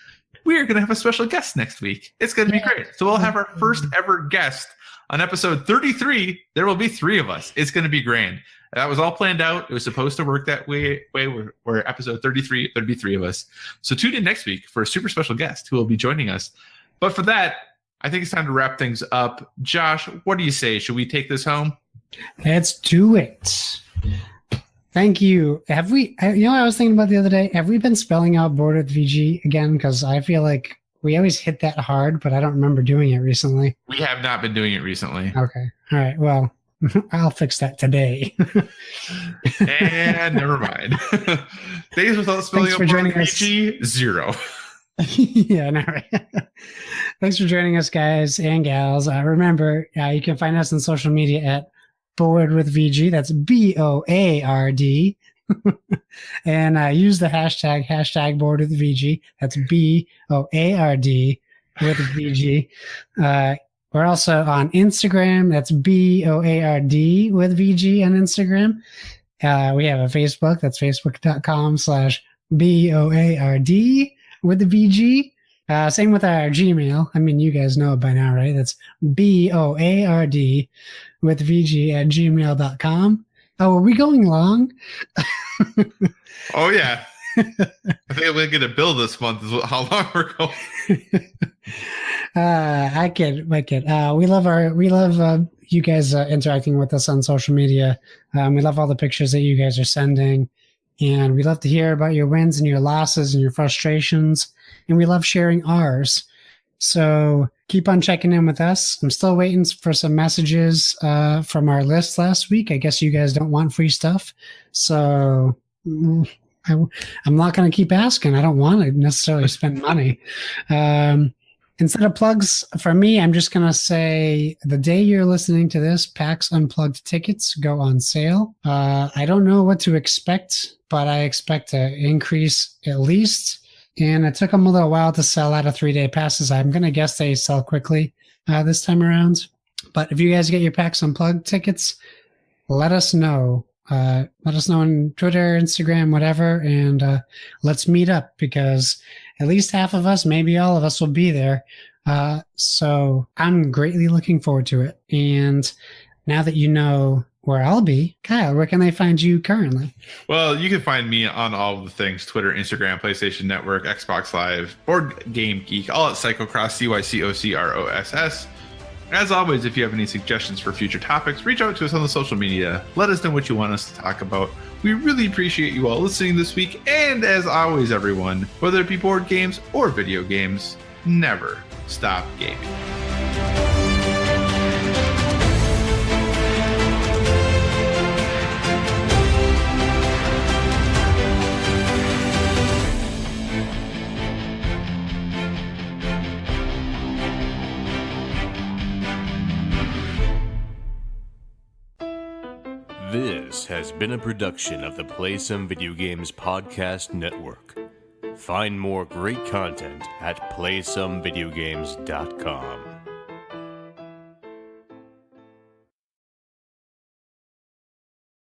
we are going to have a special guest next week. It's going to be great. So we'll have our first ever guest on episode 33. There will be 3 of us. It's going to be grand. That was all planned out. It was supposed to work that way. We're episode 33. There'd be 3 of us. So tune in next week for a super special guest who will be joining us. But for that, I think it's time to wrap things up. Josh, what do you say? Should we take this home? Let's do it. Thank you. Have we, what I was thinking about the other day? Have we been spelling out Board with VG again? Because I feel like we always hit that hard, but I don't remember doing it recently. We have not been doing it recently. Okay. All right. Well, I'll fix that today. And never mind. Days without spelling out Board with VG, 0. Yeah, no, right. Thanks for joining us, guys and gals. Remember, you can find us on social media at Board with VG. That's BOARD. And use the hashtag Board with VG. That's BOARD with VG. We're also on Instagram. That's BOARD with VG on Instagram. We have a Facebook. That's facebook.com/BOARD with the VG. Same with our Gmail. I mean, you guys know it by now, right? That's BOARD with VG@gmail.com. Oh, are we going long? Oh, yeah. I think I'm going to get a bill this month is how long we're going. I kid. We love you guys interacting with us on social media. We love all the pictures that you guys are sending. And we love to hear about your wins and your losses and your frustrations. And we love sharing ours. So keep on checking in with us. I'm still waiting for some messages from our list last week. I guess you guys don't want free stuff. So I'm not going to keep asking. I don't want to necessarily spend money. Instead of plugs, for me, I'm just going to say the day you're listening to this, PAX Unplugged tickets go on sale. I don't know what to expect, but I expect an increase at least. And it took them a little while to sell out of 3-day passes. I'm going to guess they sell quickly this time around. But if you guys get your PAX Unplugged tickets, let us know. Let us know on Twitter, Instagram, whatever, and let's meet up because at least half of us, maybe all of us will be there. So I'm greatly looking forward to it. And now that you know where I'll be, Kyle, where can they find you currently? Well, you can find me on all of the things: Twitter, Instagram, PlayStation Network, Xbox Live, Board Game Geek, all at Cyclocross, CYCOCROSS. As always, if you have any suggestions for future topics, reach out to us on the social media. Let us know what you want us to talk about. We really appreciate you all listening this week. And as always, everyone, whether it be board games or video games, never stop gaming. This has been a production of the Play Some Video Games Podcast Network. Find more great content at playsomevideogames.com.